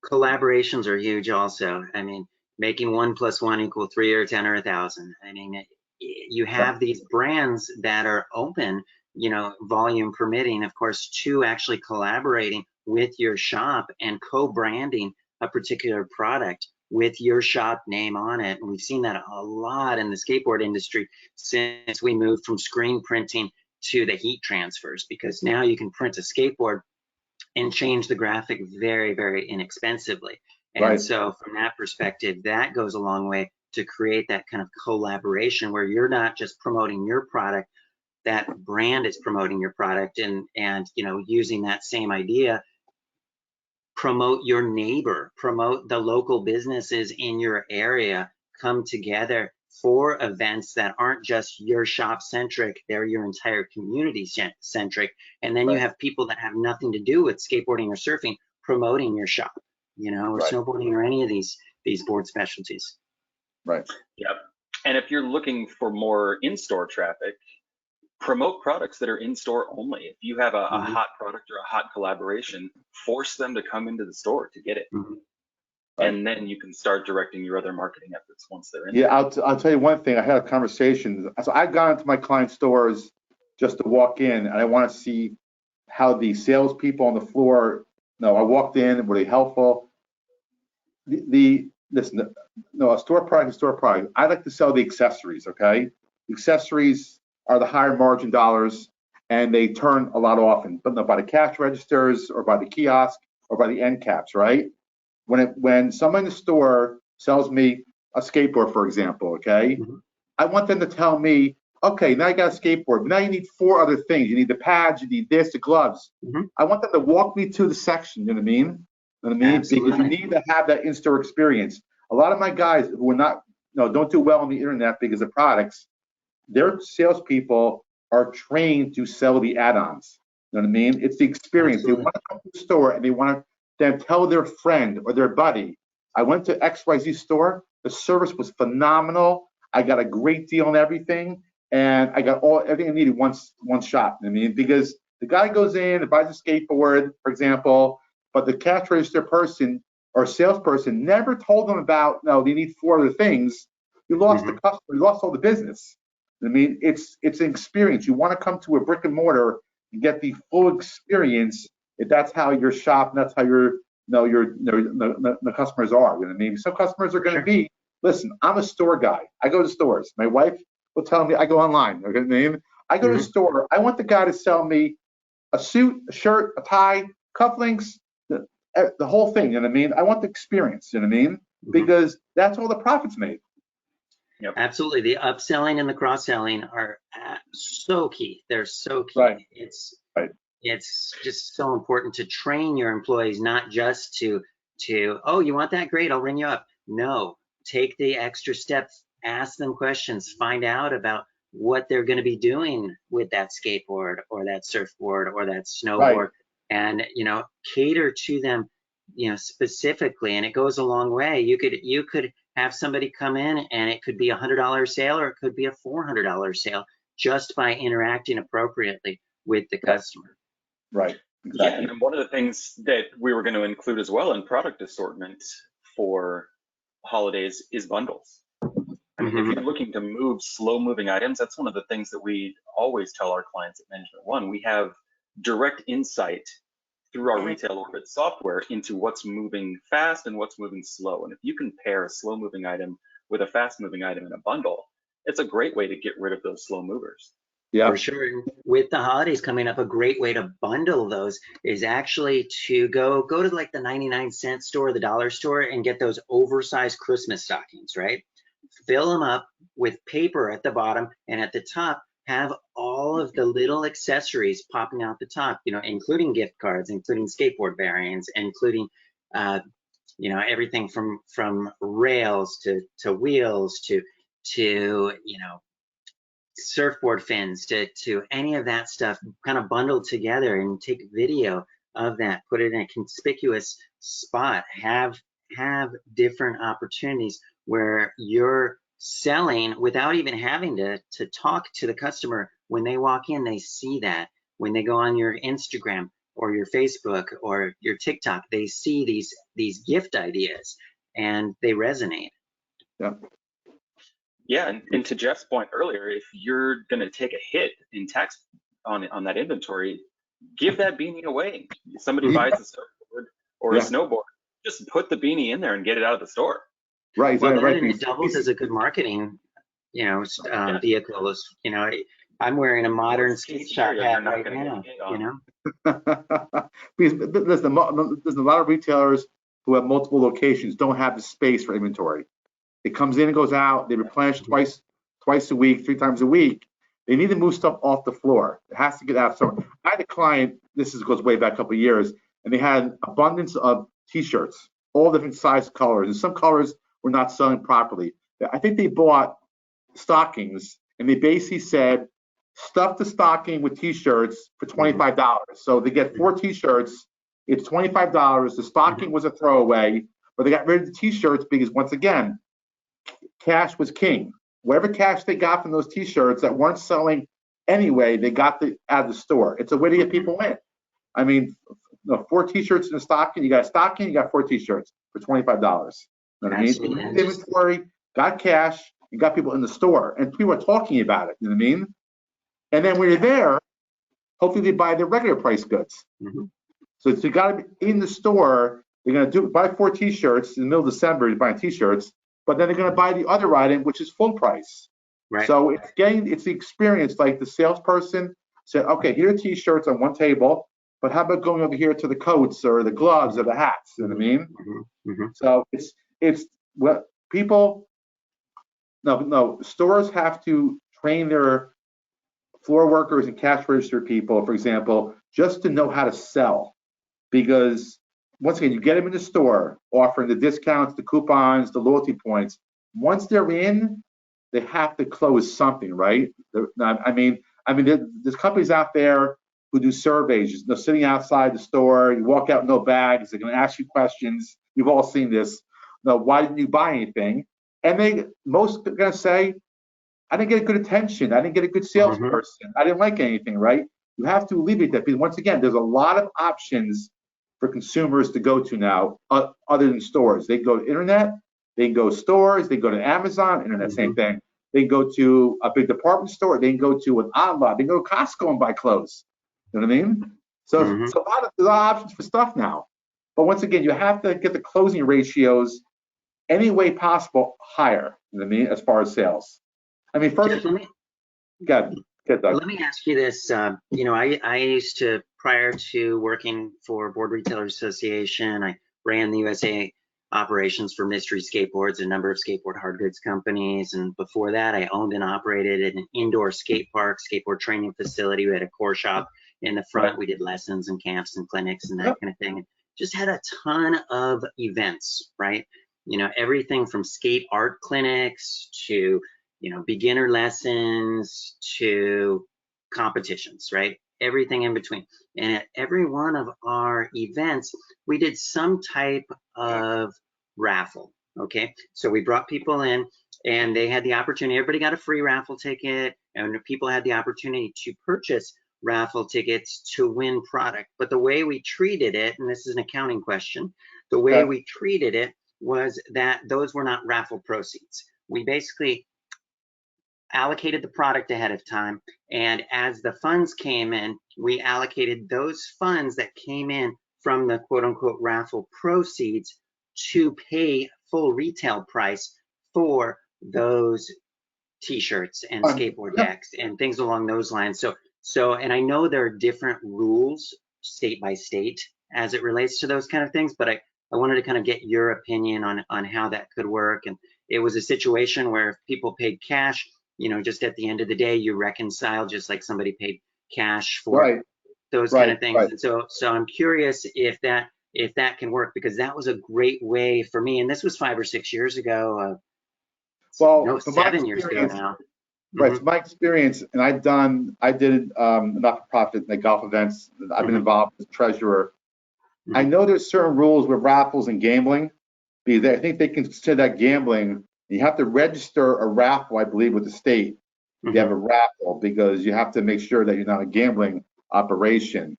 Collaborations are huge also. I mean, making 1 + 1 = 3 or 10 or 1,000. I mean, you have these brands that are open, volume permitting, of course, to actually collaborating with your shop and co-branding a particular product with your shop name on it. And we've seen that a lot in the skateboard industry since we moved from screen printing to the heat transfers, because now you can print a skateboard and change the graphic very, very inexpensively. And Right. so from that perspective, that goes a long way to create that kind of collaboration where you're not just promoting your product, that brand is promoting your product, and you know, using that same idea, promote your neighbor, promote the local businesses in your area, come together for events that aren't just your shop centric, they're your entire community centric. And then you have people that have nothing to do with skateboarding or surfing promoting your shop, you know, or snowboarding or any of these board specialties. Right. Yep. And if you're looking for more in-store traffic, promote products that are in-store only. If you have a hot product or a hot collaboration, force them to come into the store to get it. And then you can start directing your other marketing efforts once they're in. Yeah, I'll tell you one thing. I had a conversation. So I've gone into my client stores just to walk in, and I want to see how the salespeople on the floor. No, I walked in. Were they helpful? Listen. No, a store product is store product. I like to sell the accessories. Okay, the accessories are the higher margin dollars, and they turn a lot often, but not by the cash registers or by the kiosk or by the end caps, right? When someone in the store sells me a skateboard, for example, okay, I want them to tell me, okay, now you got a skateboard, but now you need 4 other things. You need the pads, you need this, the gloves. I want them to walk me to the section, you know what I mean? You know what I mean? Absolutely. Because you need to have that in-store experience. A lot of my guys who are not, don't do well on the internet because of products, their salespeople are trained to sell the add-ons. You know what I mean? It's the experience. Absolutely. They want to come to the store and they want to then tell their friend or their buddy, I went to XYZ store, the service was phenomenal, I got a great deal on everything, and I got everything I needed one shot. I mean, because the guy goes in and buys a skateboard, for example, but the cash register person or salesperson never told them about, no, they need 4 other things. You lost the customer, you lost all the business. I mean, it's an experience. You want to come to a brick and mortar and get the full experience. If that's how your shop, and that's how the customers are. You know what I mean? Some customers are going to be, listen, I'm a store guy. I go to stores. My wife will tell me I go online. You know what I mean? I go to the store. I want the guy to sell me a suit, a shirt, a tie, cufflinks, the whole thing. You know what I mean? I want the experience. You know what I mean? Because that's all the profits made. Yep. Absolutely. The upselling and the cross-selling are so key. They're so key. Right. It's just so important to train your employees, not just to, oh, you want that? Great, I'll ring you up. No, take the extra steps, ask them questions, find out about what they're going to be doing with that skateboard or that surfboard or that snowboard, and, cater to them, specifically. And it goes a long way. You could have somebody come in and it could be $100 sale or it could be a $400 sale just by interacting appropriately with the customer. Right. Exactly. Yeah, and one of the things that we were going to include as well in product assortment for holidays is bundles. I mean, if you're looking to move slow-moving items, that's one of the things that we always tell our clients at Management One. We have direct insight through our retail orbit software into what's moving fast and what's moving slow. And if you can pair a slow-moving item with a fast-moving item in a bundle, it's a great way to get rid of those slow movers. Yeah, for sure. With the holidays coming up, a great way to bundle those is actually to go to like the 99-cent store, the dollar store, and get those oversized Christmas stockings, right? Fill them up with paper at the bottom, and at the top have all of the little accessories popping out the top, including gift cards, including skateboard variants, including everything from rails to wheels to surfboard fins to any of that stuff, kind of bundled together, and take video of that, put it in a conspicuous spot, have different opportunities where you're selling without even having to talk to the customer. When they walk in, they see that. When they go on your Instagram or your Facebook or your TikTok, they see these gift ideas and they resonate. Yeah. Yeah, and to Jeff's point earlier, if you're going to take a hit in tax on that inventory, give that beanie away. Somebody buys a surfboard or a snowboard, just put the beanie in there and get it out of the store. Right, Well, right, that right. and it doubles as a good marketing, vehicle. I'm wearing a modern skate shop hat right now, Because there's a lot of retailers who have multiple locations don't have the space for inventory. It comes in and goes out. They replenish twice a week, 3 times a week. They need to move stuff off the floor. It has to get out. So I had a client, goes way back a couple of years, and they had an abundance of T-shirts, all different size colors, and some colors were not selling properly. I think they bought stockings, and they basically said, stuff the stocking with T-shirts for $25. So they get 4 T-shirts, it's $25. The stocking was a throwaway, but they got rid of the T-shirts because, once again, cash was king. Whatever cash they got from those T-shirts that weren't selling anyway, they got out of the store. It's a way to get people in. I mean, 4 T-shirts in a stocking, you got a stocking, you got 4 T-shirts for $25. You know what I mean? Inventory, got cash, you got people in the store, and people are talking about it. You know what I mean? And then when you're there, hopefully they buy their regular price goods. So you got to be in the store. They're going to buy 4 T-shirts in the middle of December. You're buying T-shirts, but then they're going to buy the other item, which is full price. Right. So it's the experience. Like the salesperson said, okay, here are T-shirts on one table, but how about going over here to the coats or the gloves or the hats? You know what I mean? So it's what people. No, stores have to train their floor workers and cash register people, for example, just to know how to sell. Because once again, you get them in the store, offering the discounts, the coupons, the loyalty points. Once they're in, they have to close something, right? I mean, there's companies out there who do surveys, sitting outside the store. You walk out, no bags. They're going to ask you questions. You've all seen this. Why didn't you buy anything? And most are going to say, I didn't get good attention. I didn't get a good salesperson. I didn't like anything, right? You have to alleviate that, because once again, there's a lot of options for consumers to go to now, other than stores. They can go to internet, they can go stores, they can go to Amazon, internet, same thing. They can go to a big department store, they can go to an online, they can go to Costco and buy clothes. You know what I mean? So there's a lot of options for stuff now. But once again, you have to get the closing ratios any way possible higher, you know what I mean, as far as sales. I mean, first, Doug. Let me ask you this. I used to, prior to working for Board Retailers Association, I ran the USA operations for Mystery Skateboards, a number of skateboard hard goods companies. And before that, I owned and operated an indoor skate park, skateboard training facility. We had a core shop in the front. We did lessons and camps and clinics and that kind of thing. And just had a ton of events, right? Everything from skate art clinics to beginner lessons to competitions, right? Everything in between. And at every one of our events, we did some type of raffle, okay? So we brought people in and they had the opportunity, everybody got a free raffle ticket, and people had the opportunity to purchase raffle tickets to win product. But the way we treated it, and this is an accounting question, the way we treated it was that those were not raffle proceeds. We basically allocated the product ahead of time, and as the funds came in, we allocated those funds that came in from the quote-unquote raffle proceeds to pay full retail price for those T-shirts and skateboard decks and things along those lines. So, and I know there are different rules state by state as it relates to those kind of things, but I wanted to kind of get your opinion on how that could work. And it was a situation where if people paid cash, just at the end of the day, you reconcile just like somebody paid cash for those kind of things. And so I'm curious if that can work, because that was a great way for me. And this was 5 or 6 years ago. 7 years ago now. Right. So my experience, and I did not-for-profit like golf events. I've been involved as treasurer. I know there's certain rules with raffles and gambling, because I think they consider that gambling. You have to register a raffle, I believe, with the state. You have a raffle, because you have to make sure that you're not a gambling operation.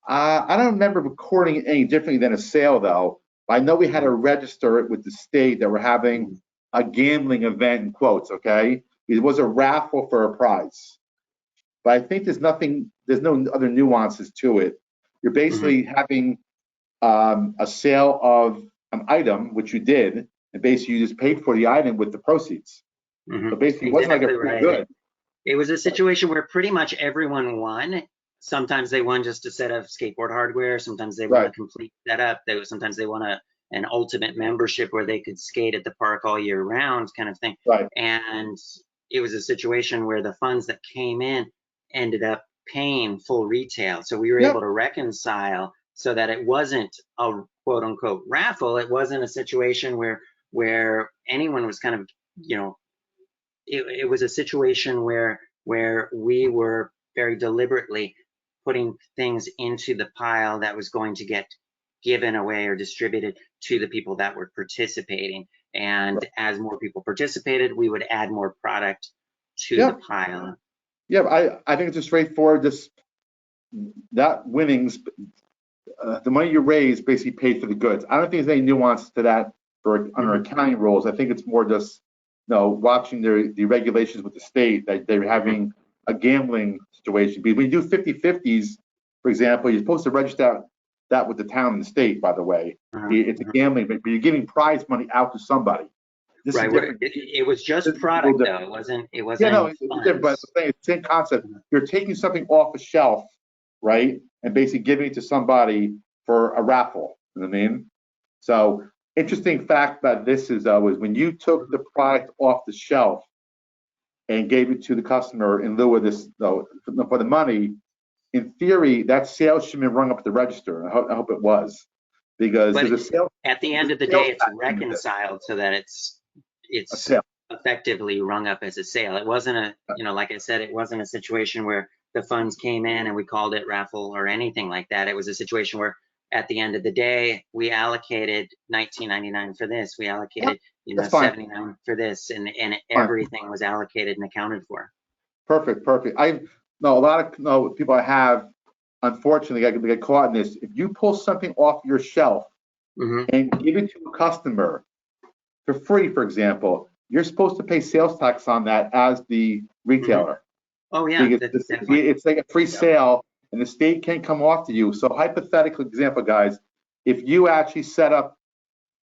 I don't remember recording it any differently than a sale, though. I know we had to register it with the state that we're having a gambling event, in quotes, okay? It was a raffle for a prize. But I think there's no other nuances to it. You're basically having a sale of an item, which you did, and basically you just paid for the item with the proceeds. So basically, it wasn't like a free good. It was a situation where pretty much everyone won. Sometimes they won just a set of skateboard hardware. Sometimes they won a complete setup. Sometimes they won an ultimate membership where they could skate at the park all year round, kind of thing. And it was a situation where the funds that came in ended up paying full retail. So we were able to reconcile so that it wasn't a quote unquote raffle. It wasn't a situation where anyone was kind of, you know, it was a situation where we were very deliberately putting things into the pile that was going to get given away or distributed to the people that were participating. And as more people participated, we would add more product to the pile. I think it's a straightforward, just that winnings, the money you raise basically paid for the goods. I don't think there's any nuance to that for under accounting rules. I think it's more just, you know, watching the regulations with the state that they're having a gambling situation. Because when you do 50-50s, for example, you're supposed to register that with the town and the state, by the way. It's a gambling, but you're giving prize money out to somebody. This is different. It was just product though. It wasn't. Yeah, no, it's different, but it's the same concept. You're taking something off a shelf, right, and basically giving it to somebody for a raffle. You know what I mean? So interesting fact about this is when you took the product off the shelf and gave it to the customer in lieu of this, for the money, in theory, that sale should be rung up at the register. I hope it was, because but there's a sale. At the end of the day, it's reconciled so that it's effectively rung up as a sale. It wasn't a, you know, like I said, it wasn't a situation where the funds came in and we called it raffle or anything like that. It was a situation where at the end of the day, we allocated $19.99 for this. We allocated, you know, $79 for this, and everything was allocated and accounted for. Perfect. I know a lot of people I have, unfortunately, I could get caught in this. If you pull something off your shelf and give it to a customer for free, for example, you're supposed to pay sales tax on that as the retailer. Oh yeah, it's like a free sale, and the state can't come off to you. So hypothetical example, guys, if you actually set up,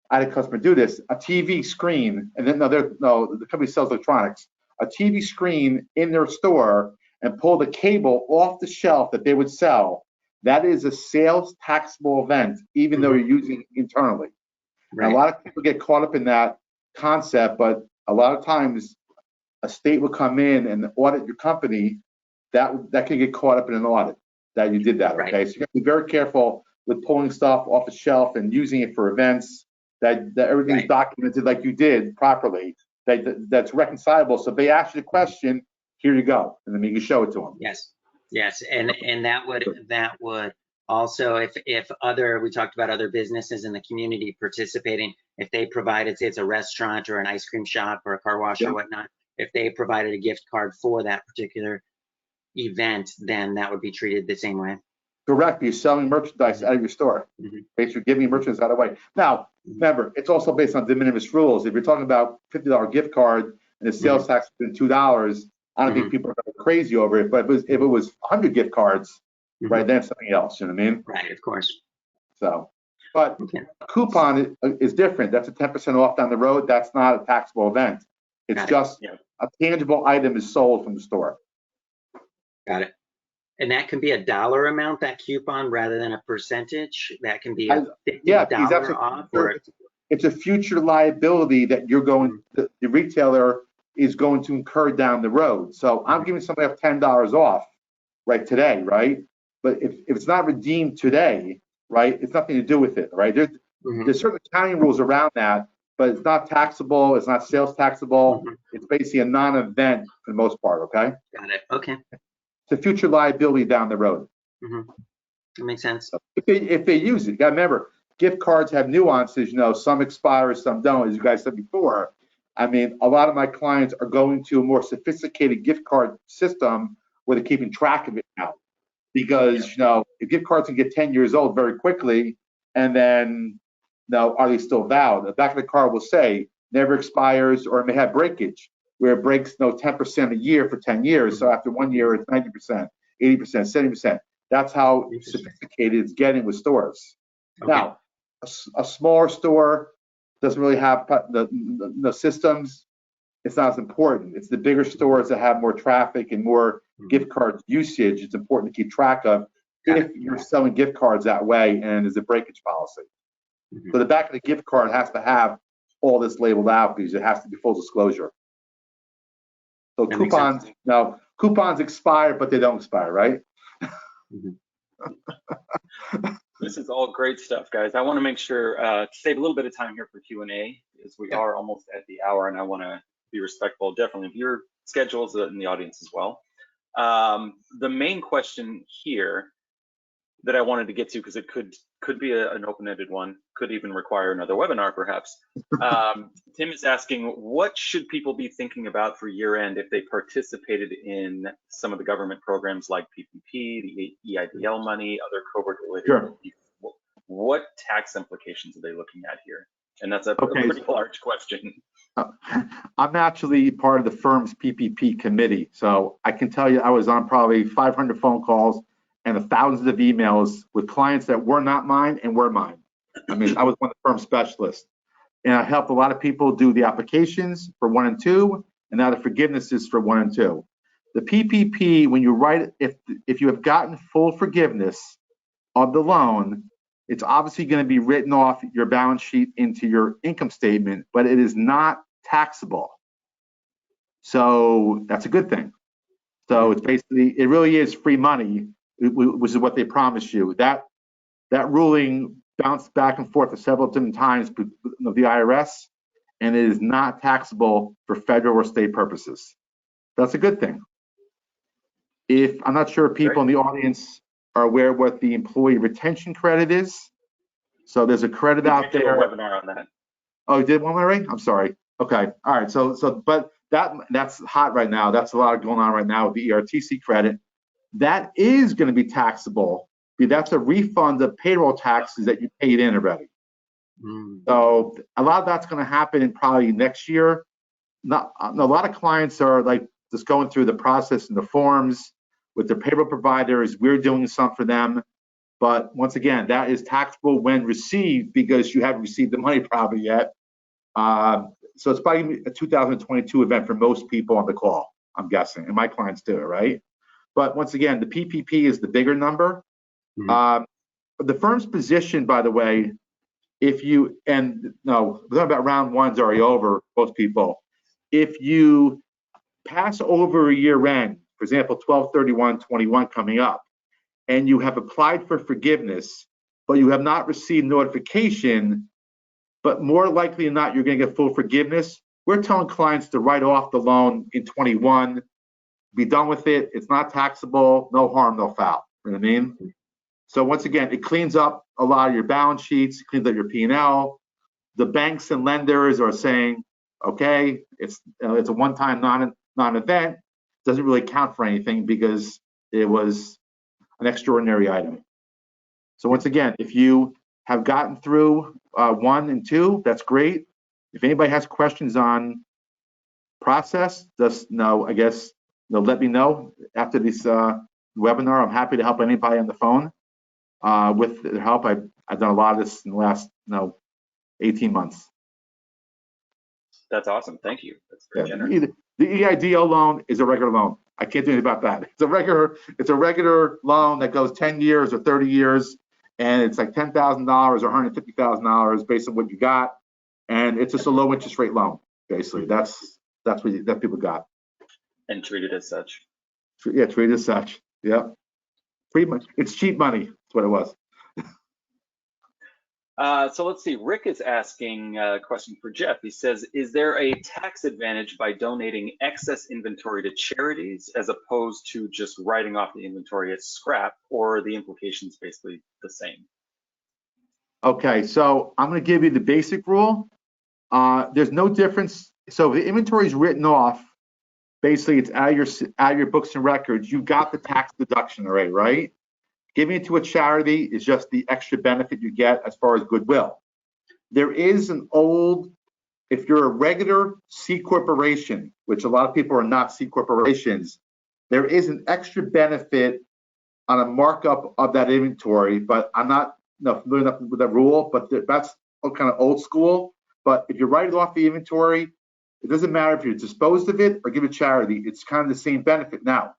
I had a customer do this, a TV screen, and then the company sells electronics, a TV screen in their store, and pull the cable off the shelf that they would sell, that is a sales taxable event, even though you're using it internally. A lot of people get caught up in that concept, but a lot of times a state will come in and audit your company. That can get caught up in an audit that you did that. Okay, so you have to be very careful with pulling stuff off the shelf and using it for events. That everything's documented like you did properly. That's reconcilable. So if they ask you the question, here you go, and then you can show it to them. Yes, and that would also, if we talked about other businesses in the community participating, if they provided, say it's a restaurant or an ice cream shop or a car wash or whatnot, if they provided a gift card for that particular event, then that would be treated the same way. Correct. You're selling merchandise out of your store. Basically, giving merchandise out of the way. Now, remember, it's also based on de minimis rules. If you're talking about $50 gift card and the sales tax has been $2, I don't think people are going crazy over it. But if it was 100 gift cards, right, then it's something else. You know what I mean? Right, of course. So, but a coupon is different. That's a 10% off down the road. That's not a taxable event. It's just a tangible item is sold from the store. Got it. And that can be a dollar amount, that coupon, rather than a percentage. That can be a $50 off. It's a future liability that you're going, the retailer is going to incur down the road. So I'm giving somebody up $10 off right today, right? But if it's not redeemed today, right, it's nothing to do with it, right? There's certain accounting rules around that, but it's not taxable. It's not sales taxable. It's basically a non-event for the most part, okay? Got it. Okay. It's a future liability down the road. That makes sense. If they use it, you got to remember, gift cards have nuances. You know, some expire, some don't. As you guys said before, I mean, a lot of my clients are going to a more sophisticated gift card system where they're keeping track of it now, because you know, if gift cards can get 10 years old very quickly, and then are they still valid? The back of the card will say never expires, or it may have breakage, where it breaks 10% a year for 10 years. So after 1 year, it's 90%, 80%, 70%. That's how sophisticated it's getting with stores. Now, a smaller store doesn't really have the systems. It's not as important. It's the bigger stores that have more traffic and more gift card usage. It's important to keep track of if you're selling gift cards that way and there's a breakage policy. So the back of the gift card has to have all this labeled out because it has to be full disclosure. So coupons expire, but they don't expire, right? This is all great stuff, guys. I want to make sure to save a little bit of time here for Q&A, because we are almost at the hour, and I want to be respectful, definitely, of your schedules and the audience as well. The main question here that I wanted to get to, because it could be an open-ended one, could even require another webinar, perhaps. Tim is asking, what should people be thinking about for year-end if they participated in some of the government programs like PPP, the EIDL money, other COVID-related? Sure. What tax implications are they looking at here? And that's a pretty large question. I'm actually part of the firm's PPP committee, so I can tell you I was on probably 500 phone calls and thousands of emails with clients that were not mine and were mine. I mean, I was one of the firm specialists, and I helped a lot of people do the applications for 1 and 2, and now the forgivenesses for 1 and 2. The PPP, when you write it, if you have gotten full forgiveness of the loan, it's obviously going to be written off your balance sheet into your income statement, but it is not taxable. So that's a good thing. So it's basically, it really is free money, which is what they promise you. That ruling bounced back and forth several different times of the IRS, and it is not taxable for federal or state purposes. That's a good thing. I'm not sure if people in the audience are aware what the employee retention credit is. So there's a credit out there. A webinar on that. Oh, you did one already? I'm sorry. Okay. All right. But that's hot right now. That's a lot going on right now with the ERTC credit. That is going to be taxable. That's a refund of payroll taxes that you paid in already. So a lot of that's going to happen in probably next year. A lot of clients are like just going through the process and the forms with their payroll providers. We're doing some for them. But once again, that is taxable when received because you haven't received the money probably yet. So it's probably a 2022 event for most people on the call, I'm guessing, and my clients do it, right? But once again, the PPP is the bigger number. The firm's position, by the way, we're talking about round one's already over, most people. If you pass over a year end, for example, 12/31/21 coming up, and you have applied for forgiveness, but you have not received notification, but more likely than not, you're going to get full forgiveness, we're telling clients to write off the loan in 21, be done with it. It's not taxable, no harm, no foul. You know what I mean? So once again, it cleans up a lot of your balance sheets, cleans up your P&L. The banks and lenders are saying, okay, it's a one-time non-event, doesn't really count for anything because it was an extraordinary item. So once again, if you have gotten through 1 and 2, that's great. If anybody has questions on process, just let me know after this webinar. I'm happy to help anybody on the phone with their help. I've done a lot of this in the last 18 months. That's awesome. Thank you. That's very generous. The EIDL loan is a regular loan. I can't do anything about that. It's a regular loan that goes 10 years or 30 years, and it's like $10,000 or $150,000 based on what you got, and it's just a low interest rate loan. Basically, that's what people got. And treated as such. Yeah, treated as such. Yeah, pretty much. It's cheap money. That's what it was. So let's see, Rick is asking a question for Jeff. He says, is there a tax advantage by donating excess inventory to charities as opposed to just writing off the inventory as scrap, or are the implications basically the same? Okay, so I'm going to give you the basic rule. There's no difference. So if the inventory is written off, basically it's out of your books and records. You got the tax deduction already, right? Giving it to a charity is just the extra benefit you get as far as goodwill. There is if you're a regular C corporation, which a lot of people are not C corporations, there is an extra benefit on a markup of that inventory, but I'm not familiar enough with that rule, but that's kind of old school. But if you write it off the inventory, it doesn't matter if you disposed of it or give it charity. It's kind of the same benefit. Now,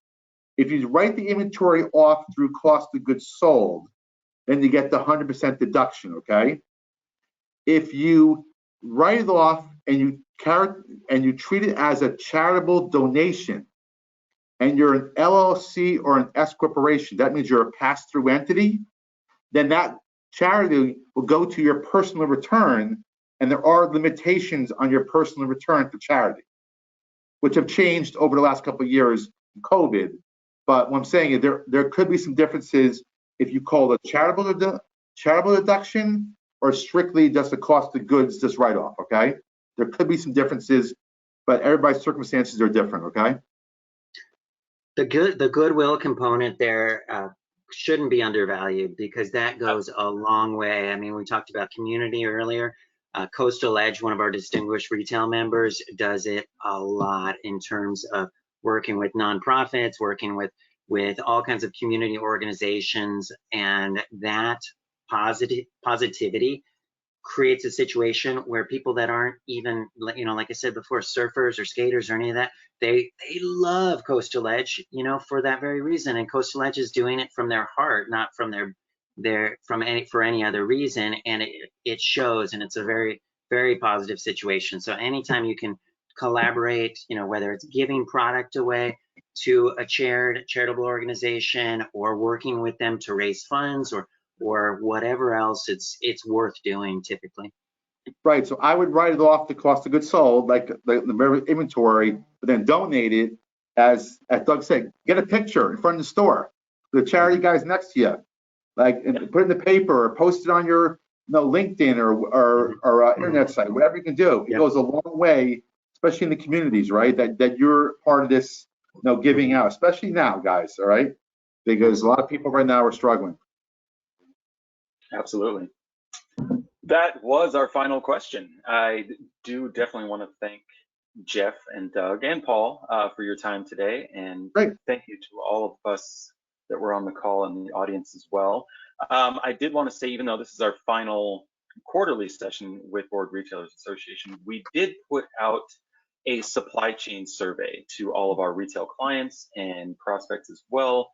if you write the inventory off through cost of goods sold, then you get the 100% deduction, okay? If you write it off and you treat it as a charitable donation, and you're an LLC or an S corporation, that means you're a pass-through entity, then that charity will go to your personal return, and there are limitations on your personal return for charity, which have changed over the last couple of years in COVID. But what I'm saying is there could be some differences if you call it a charitable deduction or strictly just the cost of goods, just write-off, okay? There could be some differences, but everybody's circumstances are different, okay? The goodwill component there shouldn't be undervalued, because that goes a long way. I mean, we talked about community earlier. Coastal Edge, one of our distinguished retail members, does it a lot in terms of working with nonprofits, working with all kinds of community organizations, and that positivity creates a situation where people that aren't even, you know, like I said before, surfers or skaters or any of that, they love Coastal Edge, you know, for that very reason. And Coastal Edge is doing it from their heart, not from for any other reason, and it shows, and it's a very, very positive situation. So anytime you can collaborate, you know, whether it's giving product away to a charitable organization or working with them to raise funds or whatever else, it's worth doing typically. Right, so I would write it off the cost of goods sold, like the inventory, but then donate it, as Doug said, get a picture in front of the store, the charity guys next to you, like, and put it in the paper or post it on your LinkedIn or internet site, whatever you can do. It goes a long way, especially in the communities, right? That you're part of this, giving out, especially now, guys. All right, because a lot of people right now are struggling. Absolutely. That was our final question. I do definitely want to thank Jeff and Doug and Paul for your time today, and thank you to all of us that were on the call and the audience as well. I did want to say, even though this is our final quarterly session with Board Retailers Association, we did put out a supply chain survey to all of our retail clients and prospects as well.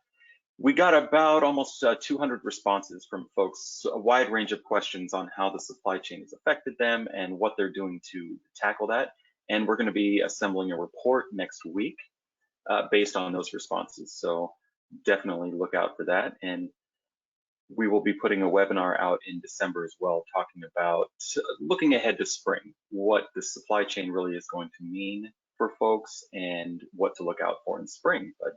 We got about almost 200 responses from folks, a wide range of questions on how the supply chain has affected them and what they're doing to tackle that. And we're going to be assembling a report next week based on those responses. So definitely look out for that. And we will be putting a webinar out in December as well, talking about looking ahead to spring, what the supply chain really is going to mean for folks and what to look out for in spring. But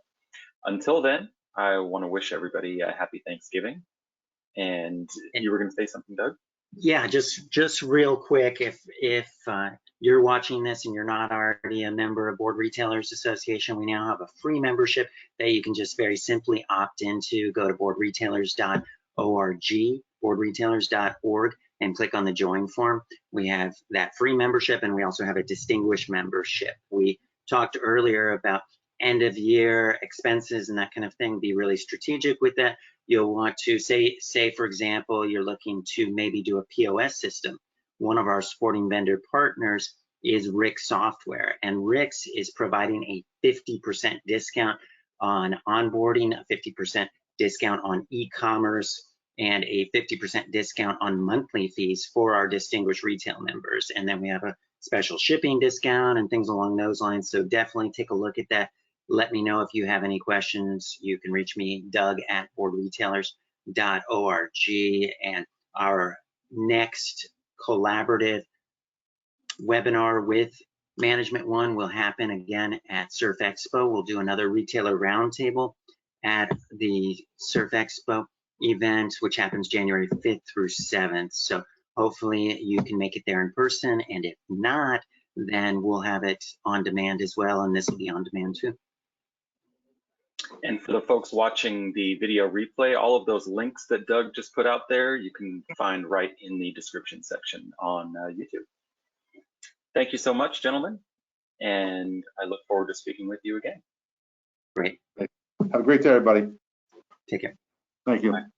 until then, I want to wish everybody a happy Thanksgiving. And you were going to say something, Doug? Yeah, just real quick, if you're watching this and you're not already a member of Board Retailers Association, we now have a free membership that you can just very simply opt into. Go to boardretailers.org, boardretailers.org, and click on the join form. We have that free membership, and we also have a distinguished membership. We talked earlier about end of year expenses and that kind of thing. Be really strategic with that. You'll want to say for example, you're looking to maybe do a POS system. One of our sporting vendor partners is Rick's Software, and Rick's is providing a 50% discount on onboarding, a 50% discount on e-commerce, and a 50% discount on monthly fees for our distinguished retail members. And then we have a special shipping discount and things along those lines. So definitely take a look at that. Let me know if you have any questions. You can reach me, Doug, at boardretailers.org. And our next collaborative webinar with Management One will happen again at Surf Expo. We'll do another retailer roundtable at the Surf Expo event, which happens January 5th through 7th. So hopefully you can make it there in person. And if not, then we'll have it on demand as well. And this will be on demand too. And for the folks watching the video replay, all of those links that Doug just put out there, you can find right in the description section on YouTube. Thank you so much, gentlemen. And I look forward to speaking with you again. Great. Have a great day, everybody. Take care. Thank you. Bye.